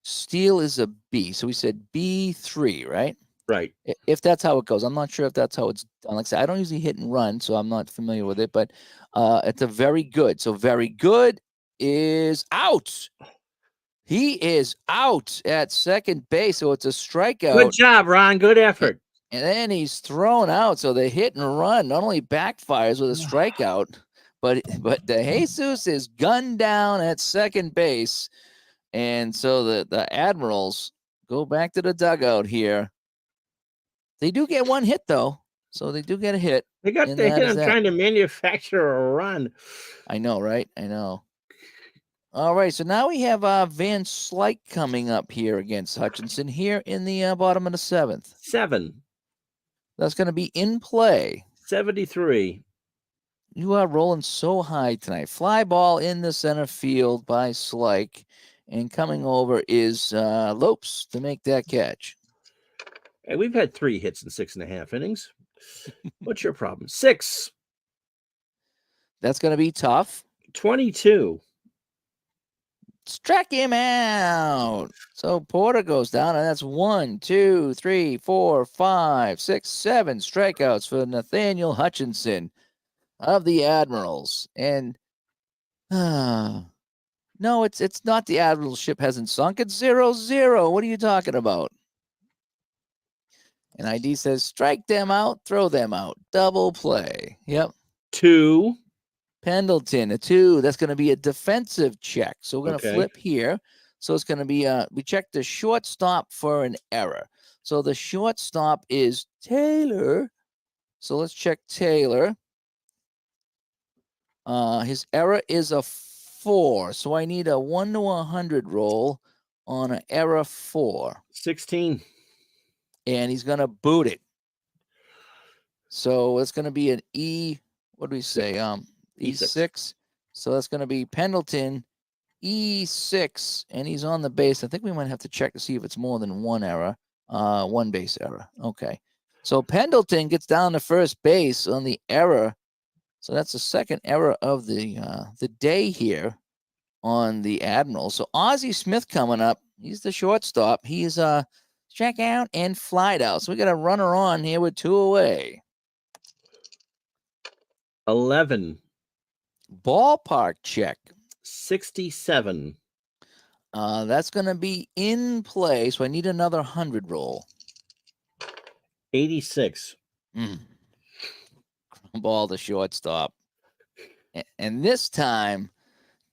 steal is a B. So we said B3, right? Right. If that's how it goes. I'm not sure if that's how it's done. Like I said, I don't usually hit and run, so I'm not familiar with it, but it's a very good. So very good is out. He is out at second base, so it's a strikeout. Good job, Ron. Good effort. And then he's thrown out, so the hit and run not only backfires with a strikeout, but De Jesus is gunned down at second base, and so the Admirals go back to the dugout here. They do get one hit though, so they do get a hit. They got the hit on trying to manufacture a run. I know, right? I know. All right, so now we have Van Slyke coming up here against Hutchinson here in the bottom of the 7th. 7. That's going to be in play. 73. You are rolling so high tonight. Fly ball in the center field by Slyke, and coming over is Lopes to make that catch. Hey, we've had 3 hits in 6.5 innings. What's your problem? 6. That's going to be tough. 22. Struck him out. So Porter goes down, and that's 1, 2, 3, 4, 5, 6, 7 strikeouts for Nathaniel Hutchinson of the Admirals. And no, it's not the Admirals. Ship hasn't sunk. It's 0-0. What are you talking about? And ID says, strike them out, throw them out. Double play. Yep. 2. Pendleton, a 2. That's going to be a defensive check. So we're going to flip here. So it's going to be, we checked the shortstop for an error. So the shortstop is Taylor. So let's check Taylor. His error is a 4. So I need a 1 to 100 roll on an error 4. 16. And he's going to boot it. So it's going to be an E. What do we say? E6. So that's going to be Pendleton E6, and he's on the base. I think we might have to check to see if it's more than one error. One base error. Okay. So Pendleton gets down to first base on the error. So that's the second error of the day here on the Admiral. So Ozzie Smith coming up. He's the shortstop. He's check out and flied out. So we got a runner on here with 2 away. 11. Ballpark check. 67. That's going to be in play. So I need another 100 roll. 86. Ball to shortstop. And this time,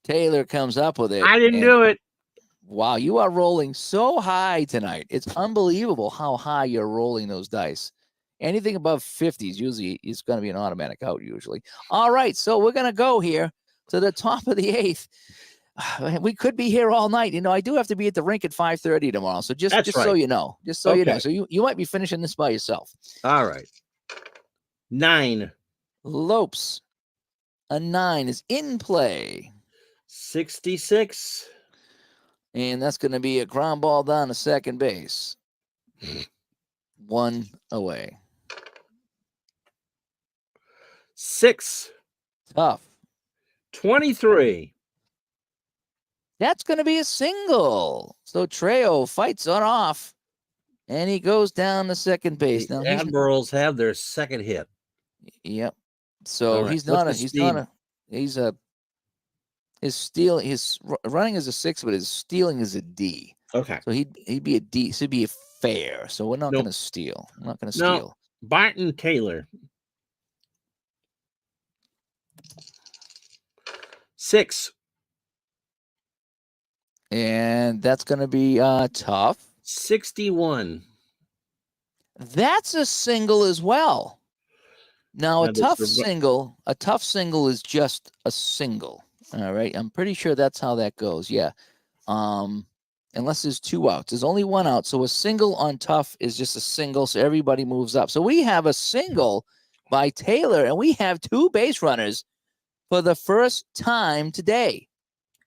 Taylor comes up with it. I didn't do it. Wow, you are rolling so high tonight. It's unbelievable how high you're rolling those dice. Anything above 50s, usually it's going to be an automatic out usually. All right, so we're going to go here to the top of the 8th. We could be here all night. You know, I do have to be at the rink at 5:30 tomorrow. So just right. so you know. Just so you know. So you might be finishing this by yourself. All right. 9. Lopes. A 9 is in play. 66. And that's going to be a ground ball down to second base. 1 away. 6. Tough. 23. That's going to be a single. So Trejo fights on off, and he goes down to second base. The now Admirals have their second hit. Yep. So right. He's running as a 6, but his stealing is a D. Okay. So he'd be a D. So he'd be a fair. So we're not going to steal. We're not going to steal. Barton Taylor. 6. And that's going to be tough. 61. That's a single as well. Now a tough single is just a single. All right. I'm pretty sure that's how that goes. Yeah. Unless there's 2 outs. There's only 1 out. So a single on tough is just a single. So everybody moves up. So we have a single by Taylor, and we have 2 base runners for the first time today.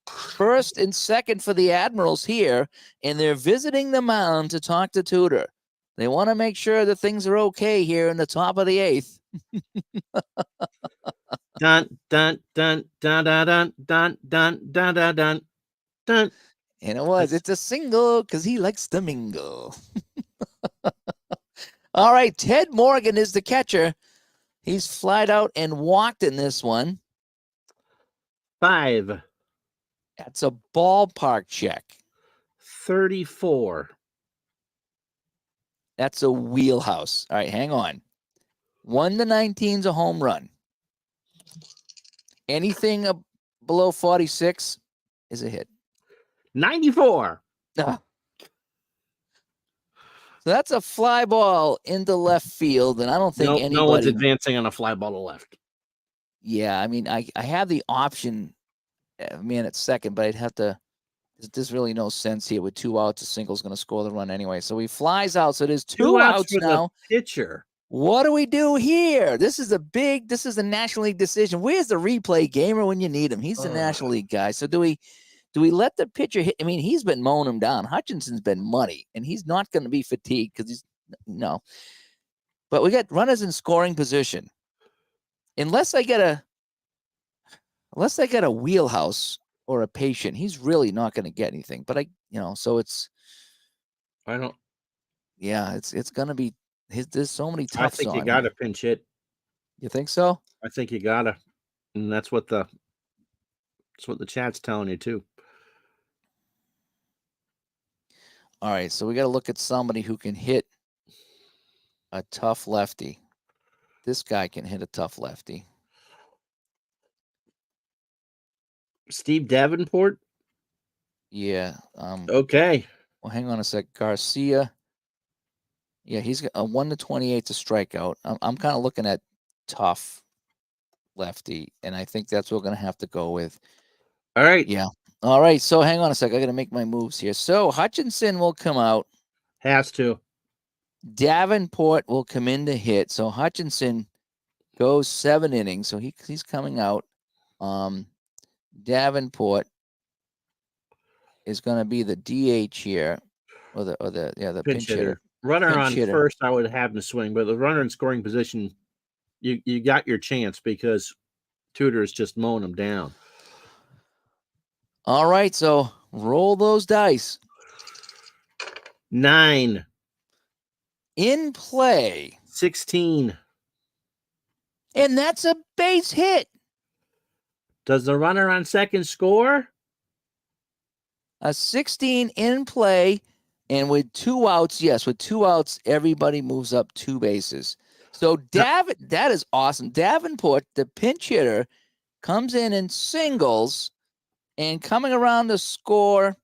First and second for the Admirals here, and they're visiting the mound to talk to Tudor. They want to make sure that things are okay here in the top of the 8th. Dun dun dun dun dun dun dun dun dun dun dun dun. And it's a single because he likes to mingle. All right, Ted Morgan is the catcher. He's flied out and walked in this one. 5. That's a ballpark check. 34. That's a wheelhouse. All right, hang on. 1 to 19 is a home run. Anything below 46 is a hit. 94. So that's a fly ball into left field, and I don't think anybody. No one's advancing on a fly ball to left. Yeah, I mean, I have the option, man, at second, but I'd have to. There's really no sense here with 2 outs. A single's going to score the run anyway. So he flies out. So there's 2 outs now. Pitcher. What do we do here? This is a National League decision. Where's the replay gamer when you need him? He's the National League guy. So do we let the pitcher hit? I mean, he's been mowing him down. Hutchinson's been money, and he's not going to be fatigued because he's no. But we got runners in scoring position. Unless I get a wheelhouse or a patient, he's really not going to get anything. But so it's. I don't. Yeah, it's going to be. There's so many toughs. I think you got to pinch hit. You think so? I think you got to, and that's what the chat's telling you too. All right, so we got to look at somebody who can hit a tough lefty. This guy can hit a tough lefty. Steve Davenport? Yeah. Okay. Well, hang on a sec. Garcia. Yeah, he's a 1-28 to strikeout. I'm kind of looking at tough lefty, and I think that's what we're going to have to go with. All right. Yeah. All right. So hang on a sec. I got to make my moves here. So Hutchinson will come out. Has to. Davenport will come in to hit. So Hutchinson goes 7 innings. So he's coming out. Davenport is going to be the DH here, or the pinch hitter. Runner Pinch on hitter. first, I would have to swing, but the runner in scoring position, you got your chance because Tudor is just mowing them down. All right, so roll those dice. 9. In play. 16. And that's a base hit. Does the runner on second score? A 16 in play, and with 2 outs, yes, with 2 outs, everybody moves up 2 bases. So that is awesome. Davenport, the pinch hitter, comes in and singles, and coming around to score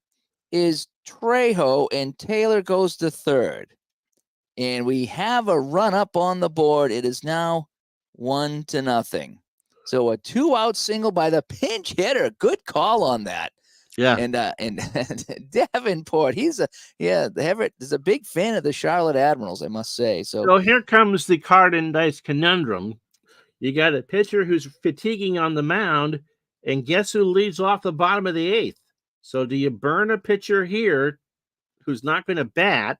is Trejo, and Taylor goes to third. And we have a run up on the board. It is now 1-0. So a 2-out single by the pinch hitter. Good call on that. Yeah. And Davenport, Everett is a big fan of the Charlotte Admirals, I must say. So here comes the card and dice conundrum. You got a pitcher who's fatiguing on the mound, and guess who leads off the bottom of the 8th? So do you burn a pitcher here who's not going to bat?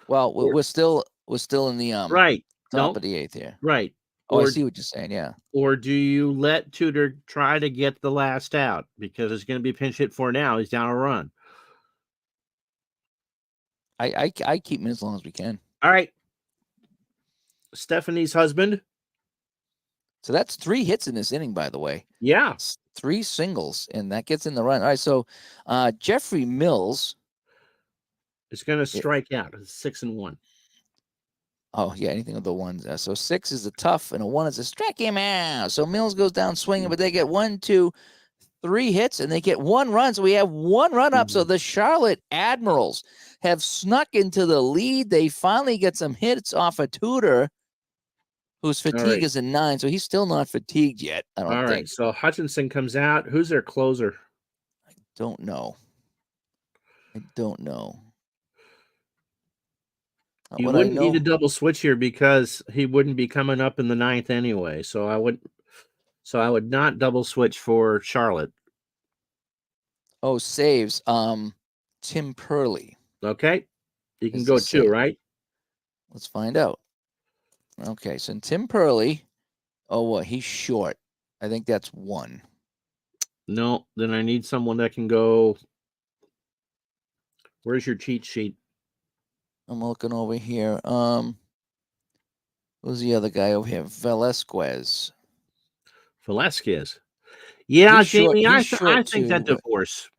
Well, we're still in the right top of the 8th here. Right. I see what you're saying. Yeah. Or do you let Tudor try to get the last out because it's going to be pinch hit for now? He's down a run. I keep him as long as we can. All right. Stephanie's husband. So that's 3 hits in this inning, by the way. Yeah. 3 singles, and that gets in the run. All right, so Jeffrey Mills is going to strike out. It's 6-1. Oh, yeah, anything with the ones. So 6 is a tough, and a 1 is a strike him out. So Mills goes down swinging, but they get 1, 2, 3 hits, and they get 1 run. So we have 1 run up. So the Charlotte Admirals have snuck into the lead. They finally get some hits off of Tudor, whose fatigue is a 9. So he's still not fatigued yet, I don't think. All right, so Hutchinson comes out. Who's their closer? I don't know. You wouldn't need a double switch here because he wouldn't be coming up in the 9th anyway. So I would not double switch for Charlotte. Oh, saves. Tim Purley. Okay. You can go 2, right? Let's find out. Okay, so Tim Purley. Oh, he's short. I think that's 1. No, then I need someone that can go. Where's your cheat sheet? I'm looking over here. Who's the other guy over here? Velasquez. Yeah, Jamie, I think that divorce,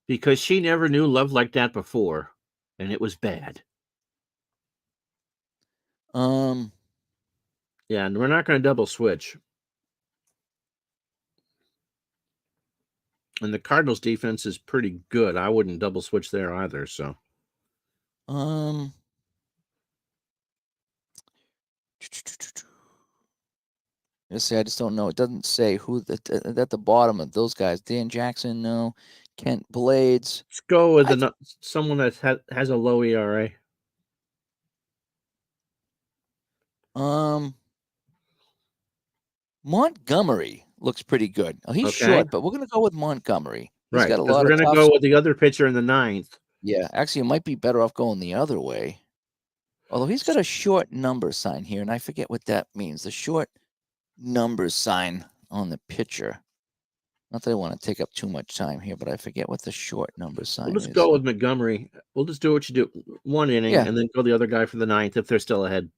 because she never knew love like that before, and it was bad. Yeah, and we're not going to double switch. And the Cardinals defense is pretty good. I wouldn't double switch there either, so. Let's see, I just don't know. It doesn't say who at the bottom of those guys. Dan Jackson, no. Kent Blades. Let's go with someone that has a low ERA. Montgomery looks pretty good. Oh, he's short, but we're going to go with Montgomery. He's got a lot we're going to go with the other pitcher in the 9th. Yeah, actually, it might be better off going the other way. Although he's got a short number sign here, and I forget what that means. The short number sign on the pitcher. Not that I want to take up too much time here, but I forget what the short number sign is. We'll just go with Montgomery. We'll just do what you do. 1 inning, and then go the other guy for the 9th if they're still ahead.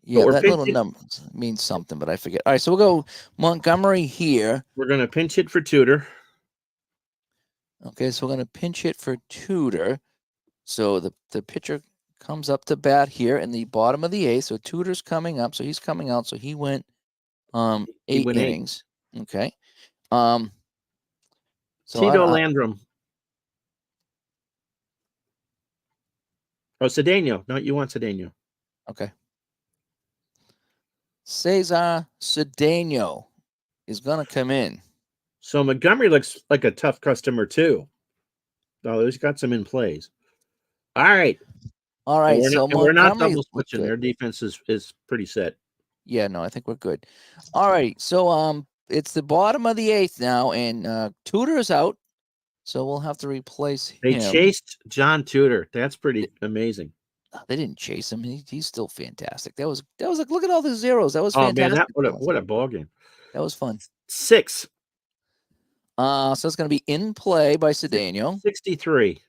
Yeah, that little number means something, but I forget. All right, so we'll go Montgomery here. We're going to pinch hit for Tudor. Okay, so we're going to pinch hit for Tudor. So the pitcher comes up to bat here in the bottom of the 8th. So Tudor's coming up. So he's coming out. So he went 8 innings. Okay. So Tito Landrum. Oh, Cedeno. No, you want Cedeno. Okay. Cesar Cedeno is going to come in. So Montgomery looks like a tough customer too. Oh, he's got some in plays. All right. All right. We're not Montgomery double looked switching. good. Their defense is pretty set. Yeah, no, I think we're good. All right. So it's the bottom of the 8th now, and Tudor is out. So we'll have to replace They him. chased John Tudor. That's pretty amazing. They didn't chase him. He's still fantastic. That was like, look at all the zeros. That was Oh fantastic. man, what a ball game. That was fun. 6. So it's going to be in play by Cedeno. 63.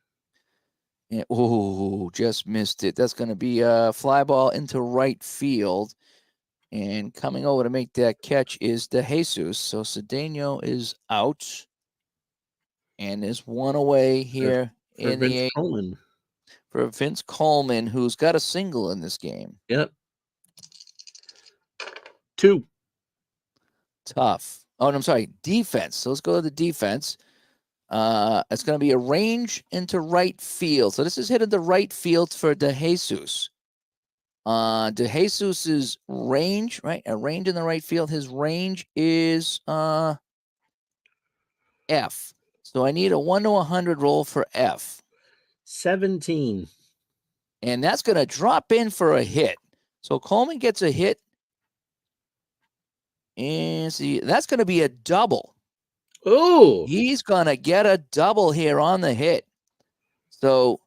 And, just missed it. That's going to be a fly ball into right field. And coming over to make that catch is De Jesus. So Cedeno is out. And there's one away here for in Vince the 8th Coleman. for Vince Coleman, who's got a single in this game. Yep. 2. Tough. Oh, no, I'm sorry. Defense. So let's go to the defense. It's going to be a range into right field. So this is hit into right field for De Jesus. De Jesus's range, right? A range in the right field. His range is F. So I need a 1 to 100 roll for F. 17. And that's going to drop in for a hit. So Coleman gets a hit. And see, that's going to be a double. Oh, He's going to get a double here on the hit. So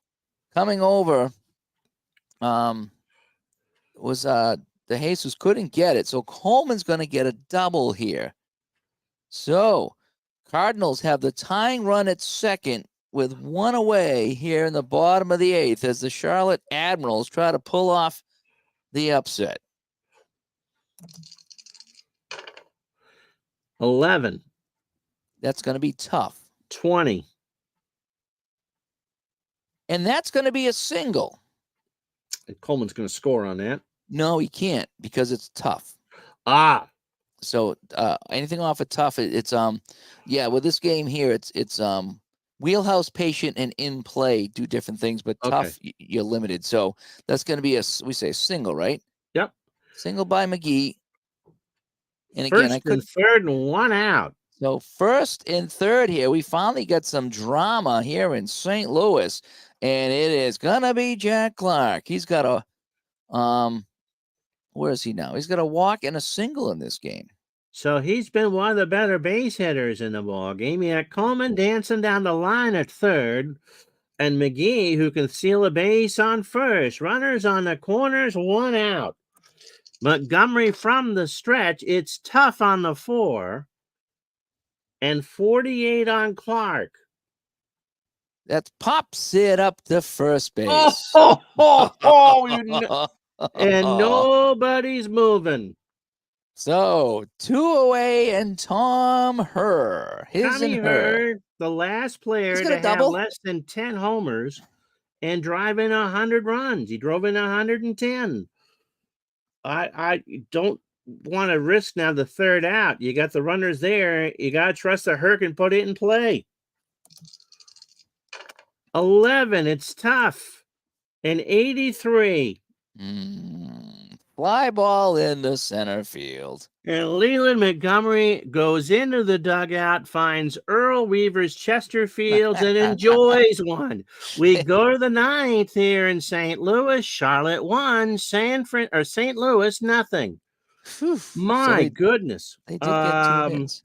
coming over was De Jesus couldn't get it. So Coleman's going to get a double here. So Cardinals have the tying run at second with one away here in the bottom of the 8th as the Charlotte Admirals try to pull off the upset. 11. That's going to be tough. 20. And that's going to be a single. And Coleman's going to score on that. No, he can't because it's tough. Ah. So anything off of tough, it's with this game here, it's wheelhouse, patient, and in play do different things, but tough, you're limited. So that's going to be a single, right? Yep. Single by McGee. And First again, I could third and 1 out. So first and third here, we finally got some drama here in St. Louis, and it is gonna be Jack Clark. He's got a where is he now? He's got a walk and a single in this game. So he's been one of the better base hitters in the ball game. You got Coleman dancing down the line at third, and McGee, who can steal a base on first. Runners on the corners, 1 out. Montgomery from the stretch. It's tough on the 4. And 48 on Clark. That pops it up to first base. And nobody's moving. So 2 away, and Tom Herr, Tommy Herr, the last player to have less than 10 homers and drive in 100 runs. He drove in 110. I don't want to risk now the third out. You got the runners there. You got to trust that Herr can put it in play. 11. It's tough. And 83. Fly ball into center field. And Leland Montgomery goes into the dugout, finds Earl Weaver's Chesterfields, and enjoys one. We go to the 9th here in St. Louis. Charlotte 1, St. Louis nothing. Whew. My goodness. They did get 2 hits.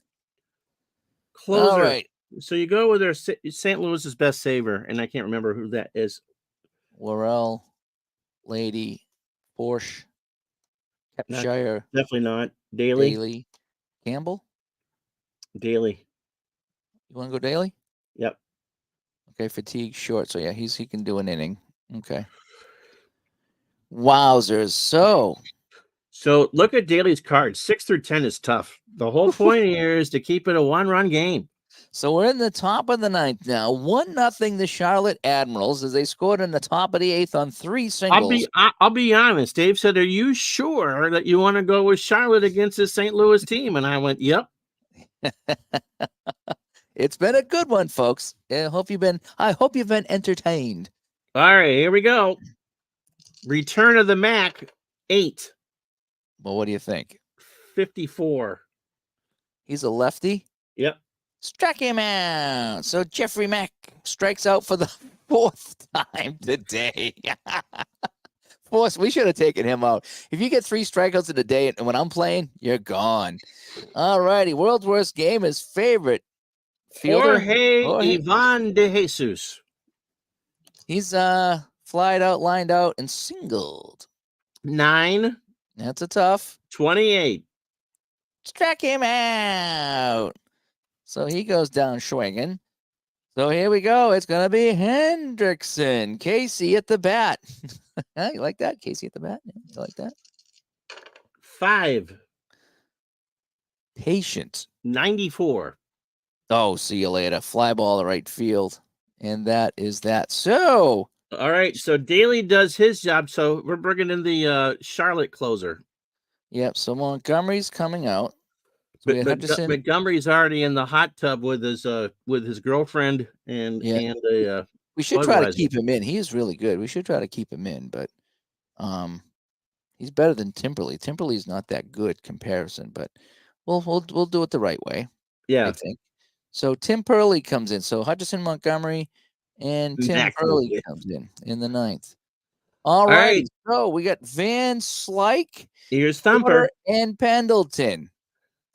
Closer. All right. So you go with their St. Louis's best saver, and I can't remember who that is. Laurel, Lady, Porsche, Shire. Definitely not. Daly. Campbell? Daly. You want to go Daly? Yep. Okay, fatigue short. So yeah, he can do an inning. Okay. Wowzers. So look at Daly's cards. 6 through 10 is tough. The whole point here is to keep it a 1-run game. So we're in the top of the 9th now. 1-0 the Charlotte Admirals as they scored in the top of the 8th on 3 singles. I'll be honest. Dave said, "Are you sure that you want to go with Charlotte against the St. Louis team?" And I went, "Yep." It's been a good one, folks. I hope you've been entertained. All right, here we go. Return of the Mac, 8. Well, what do you think? 54. He's a lefty. Yep. Struck him out. So Jeffrey Mack strikes out for the 4th time today. Force, we should have taken him out. If you get 3 strikeouts in a day, and when I'm playing, you're gone. All righty. World's worst game is favorite fielder. Jorge Ivan de Jesus. He's flied out, lined out, and singled. 9. That's a tough. 28. Struck him out. So he goes down swinging. So here we go. It's going to be Hendrickson. Casey at the bat. You like that? Casey at the bat? Yeah, you like that? 5. Patient. 94. Oh, see you later. Fly ball to right field. And that is that. So. All right. So Daly does his job. So we're bringing in the Charlotte closer. Yep. So Montgomery's coming out. So Montgomery's already in the hot tub with his girlfriend and we should try to keep him in. He's really good. We should try to keep him in, but he's better than Timperley. Timperley's not that good comparison, but we'll do it the right way. Yeah, I think. So Tim Purley comes in. So Hutchison, Montgomery, and Tim Purley comes in the 9th. All right. So we got Van Slyke, here's Thumper, and Pendleton.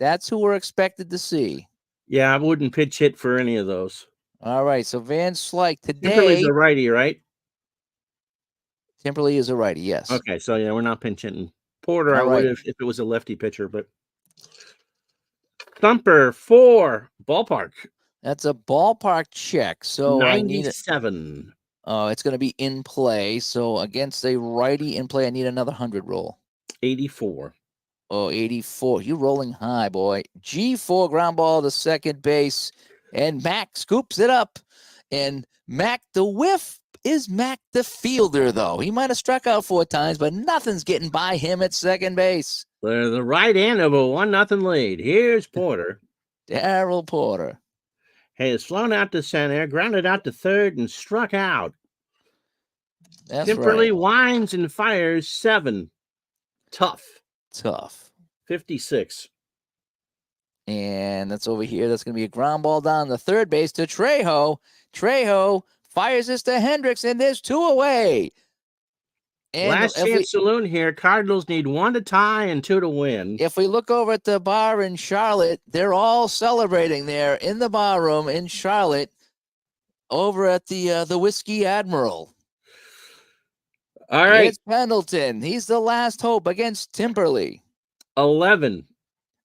That's who we're expected to see. Yeah, I wouldn't pitch hit for any of those. All right, so Van Slyke today. Timperley's a righty, right? Timperley is a righty, yes. Okay, so yeah, we're not pinch hitting. Porter, I would if it was a lefty pitcher, but Thumper 4 ballpark. That's a ballpark check. So 97. It's going to be in play. So against a righty in play, I need another 100 roll. 84. Oh, 84. You rolling high, boy. G4 ground ball to second base. And Mac scoops it up. And Mac, the whiff is Mac the fielder, though. He might have struck out 4 times, but nothing's getting by him at second base. They're the right end of a 1-0 lead. Here's Porter. Darryl Porter. Has flown out to center, grounded out to third, and struck out. That's Timperley right. winds and fires 7. Tough. 56. And that's over here. That's going to be a ground ball down the third base to Trejo. Trejo fires this to Hendricks, and there's 2 away. And last chance saloon here. Cardinals need 1 to tie and 2 to win. If we look over at the bar in Charlotte, they're all celebrating there in the bar room in Charlotte over at the Whiskey Admiral. All right. It's Pendleton. He's the last hope against Timperley. 11.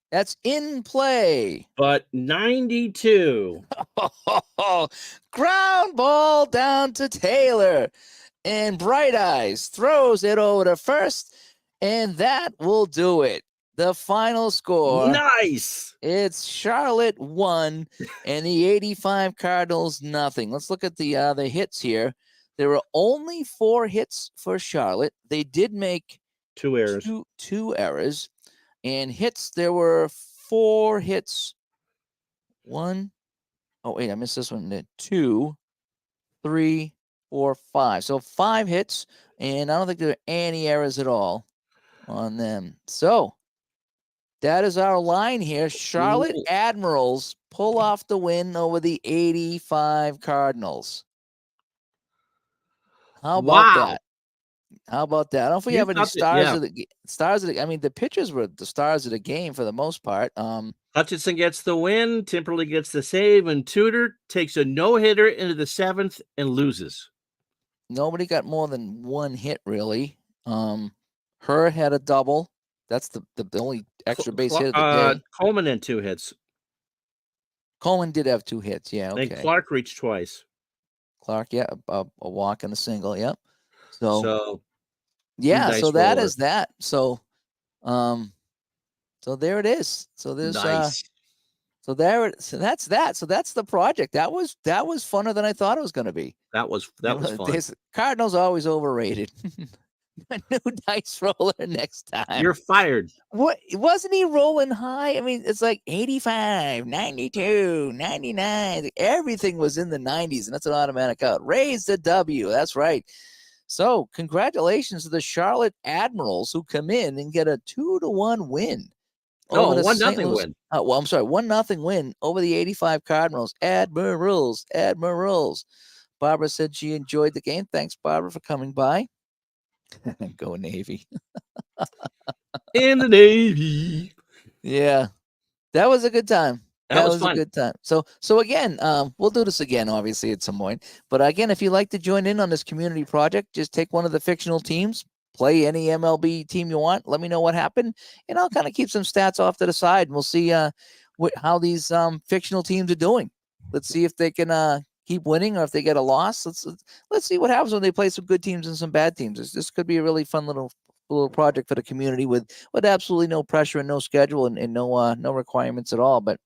That's in play. But 92. Ground ball down to Taylor. And Bright Eyes throws it over to first. And that will do it. The final score. Nice. It's Charlotte 1 and the 85 Cardinals nothing. Let's look at the hits here. There were only 4 hits for Charlotte. They did make 2 errors. Two errors. And hits, there were 4 hits. 1. Oh, wait, I missed this one. 2, 3, 4, 5. So 5 hits, and I don't think there were any errors at all on them. So that is our line here. Charlotte Admirals pull off the win over the 85 Cardinals. How about that? How about that? I don't know if we have any stars of the. I mean, the pitchers were the stars of the game for the most part. Hutchinson gets the win. Timperley gets the save, and Tudor takes a no-hitter into the 7th and loses. Nobody got more than 1 hit, really. Her had a double. That's the only extra base hit of the day. Coleman had 2 hits. Coleman did have 2 hits. Yeah, okay. And Clark reached twice. Clark, yeah, a walk and a single. Yep. So yeah, so that is that. So there it is. So there's nice. So that's that. So that's the project. That was funner than I thought it was going to be. That was fun. Cardinals always overrated. A new dice roller next time. You're fired. What wasn't he rolling high? I mean, it's like 85, 92, 99. Everything was in the 90s, and that's an automatic out. Raise the W. That's right. So congratulations to the Charlotte Admirals who come in and get a 2-1 win over the 1-0 St. Louis. win. Well, I'm sorry, 1-0 win over the 85 Cardinals. Admirals. Barbara said she enjoyed the game. Thanks, Barbara, for coming by. Go Navy. In the Navy. Yeah, that was a good time. That was a fun. good time. So again, we'll do this again, obviously, at some point. But again, if you'd like to join in on this community project, just take one of the fictional teams, play any MLB team you want. Let me know what happened, and I'll kind of keep some stats off to the side, and we'll see how these fictional teams are doing. Let's see if they can keep winning or if they get a loss. Let's see what happens when they play some good teams and some bad teams. This could be a really fun little project for the community with absolutely no pressure and no schedule and no requirements at all. But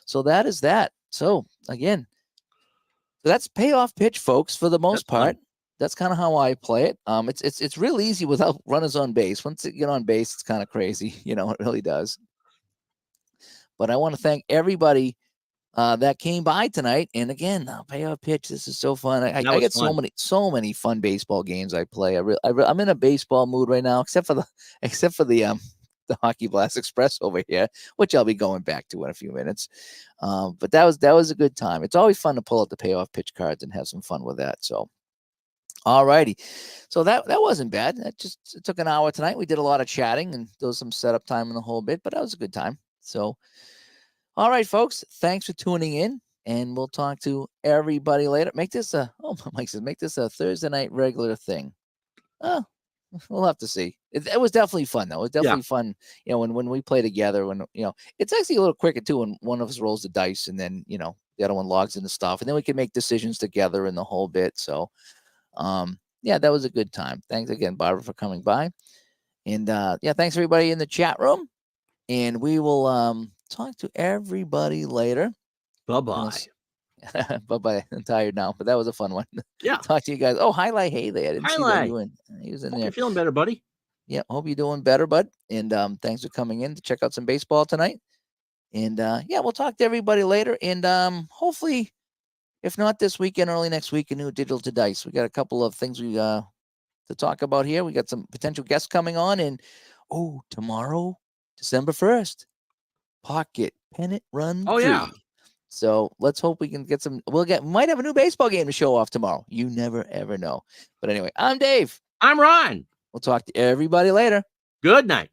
so that is that. So again, that's payoff pitch, folks, for the most part. Fun. That's kind of how I play it. It's real easy without runners on base. Once you get on base, it's kind of crazy. It really does. But I want to thank everybody that came by tonight. And again, payoff pitch. This is so fun. I get fun. so many fun baseball games I play. I'm in a baseball mood right now, except for the Hockey Blast Express over here, which I'll be going back to in a few minutes. But that was a good time. It's always fun to pull out the payoff pitch cards and have some fun with that. So, all righty. So that wasn't bad. It took an hour tonight. We did a lot of chatting and there was some setup time in the whole bit, but that was a good time. So, all right, folks, thanks for tuning in, and we'll talk to everybody later. Make this Mike says, make this a Thursday night regular thing. Oh, we'll have to see. It was definitely fun, though. It was definitely fun, when we play together, it's actually a little quicker, too, when one of us rolls the dice and then, the other one logs in the stuff, and then we can make decisions together in the whole bit. So, that was a good time. Thanks again, Barbara, for coming by. And, thanks, everybody in the chat room. And we will talk to everybody later. Bye-bye. Bye-bye. I'm tired now, but that was a fun one. Yeah. Talk to you guys. Oh, Highlight Hey there. I didn't see that you in. He was in there. You're feeling better, buddy. Yeah, hope you're doing better, bud. And thanks for coming in to check out some baseball tonight. And we'll talk to everybody later. And hopefully, if not this weekend, early next week, a new Digital to Dice. We got a couple of things we to talk about here. We got some potential guests coming on, and tomorrow, December 1st, Pocket Pennant Run 3. Yeah. So let's hope we can get some. Might have a new baseball game to show off tomorrow. You never ever know. But anyway, I'm Dave. I'm Ron. We'll talk to everybody later. Good night.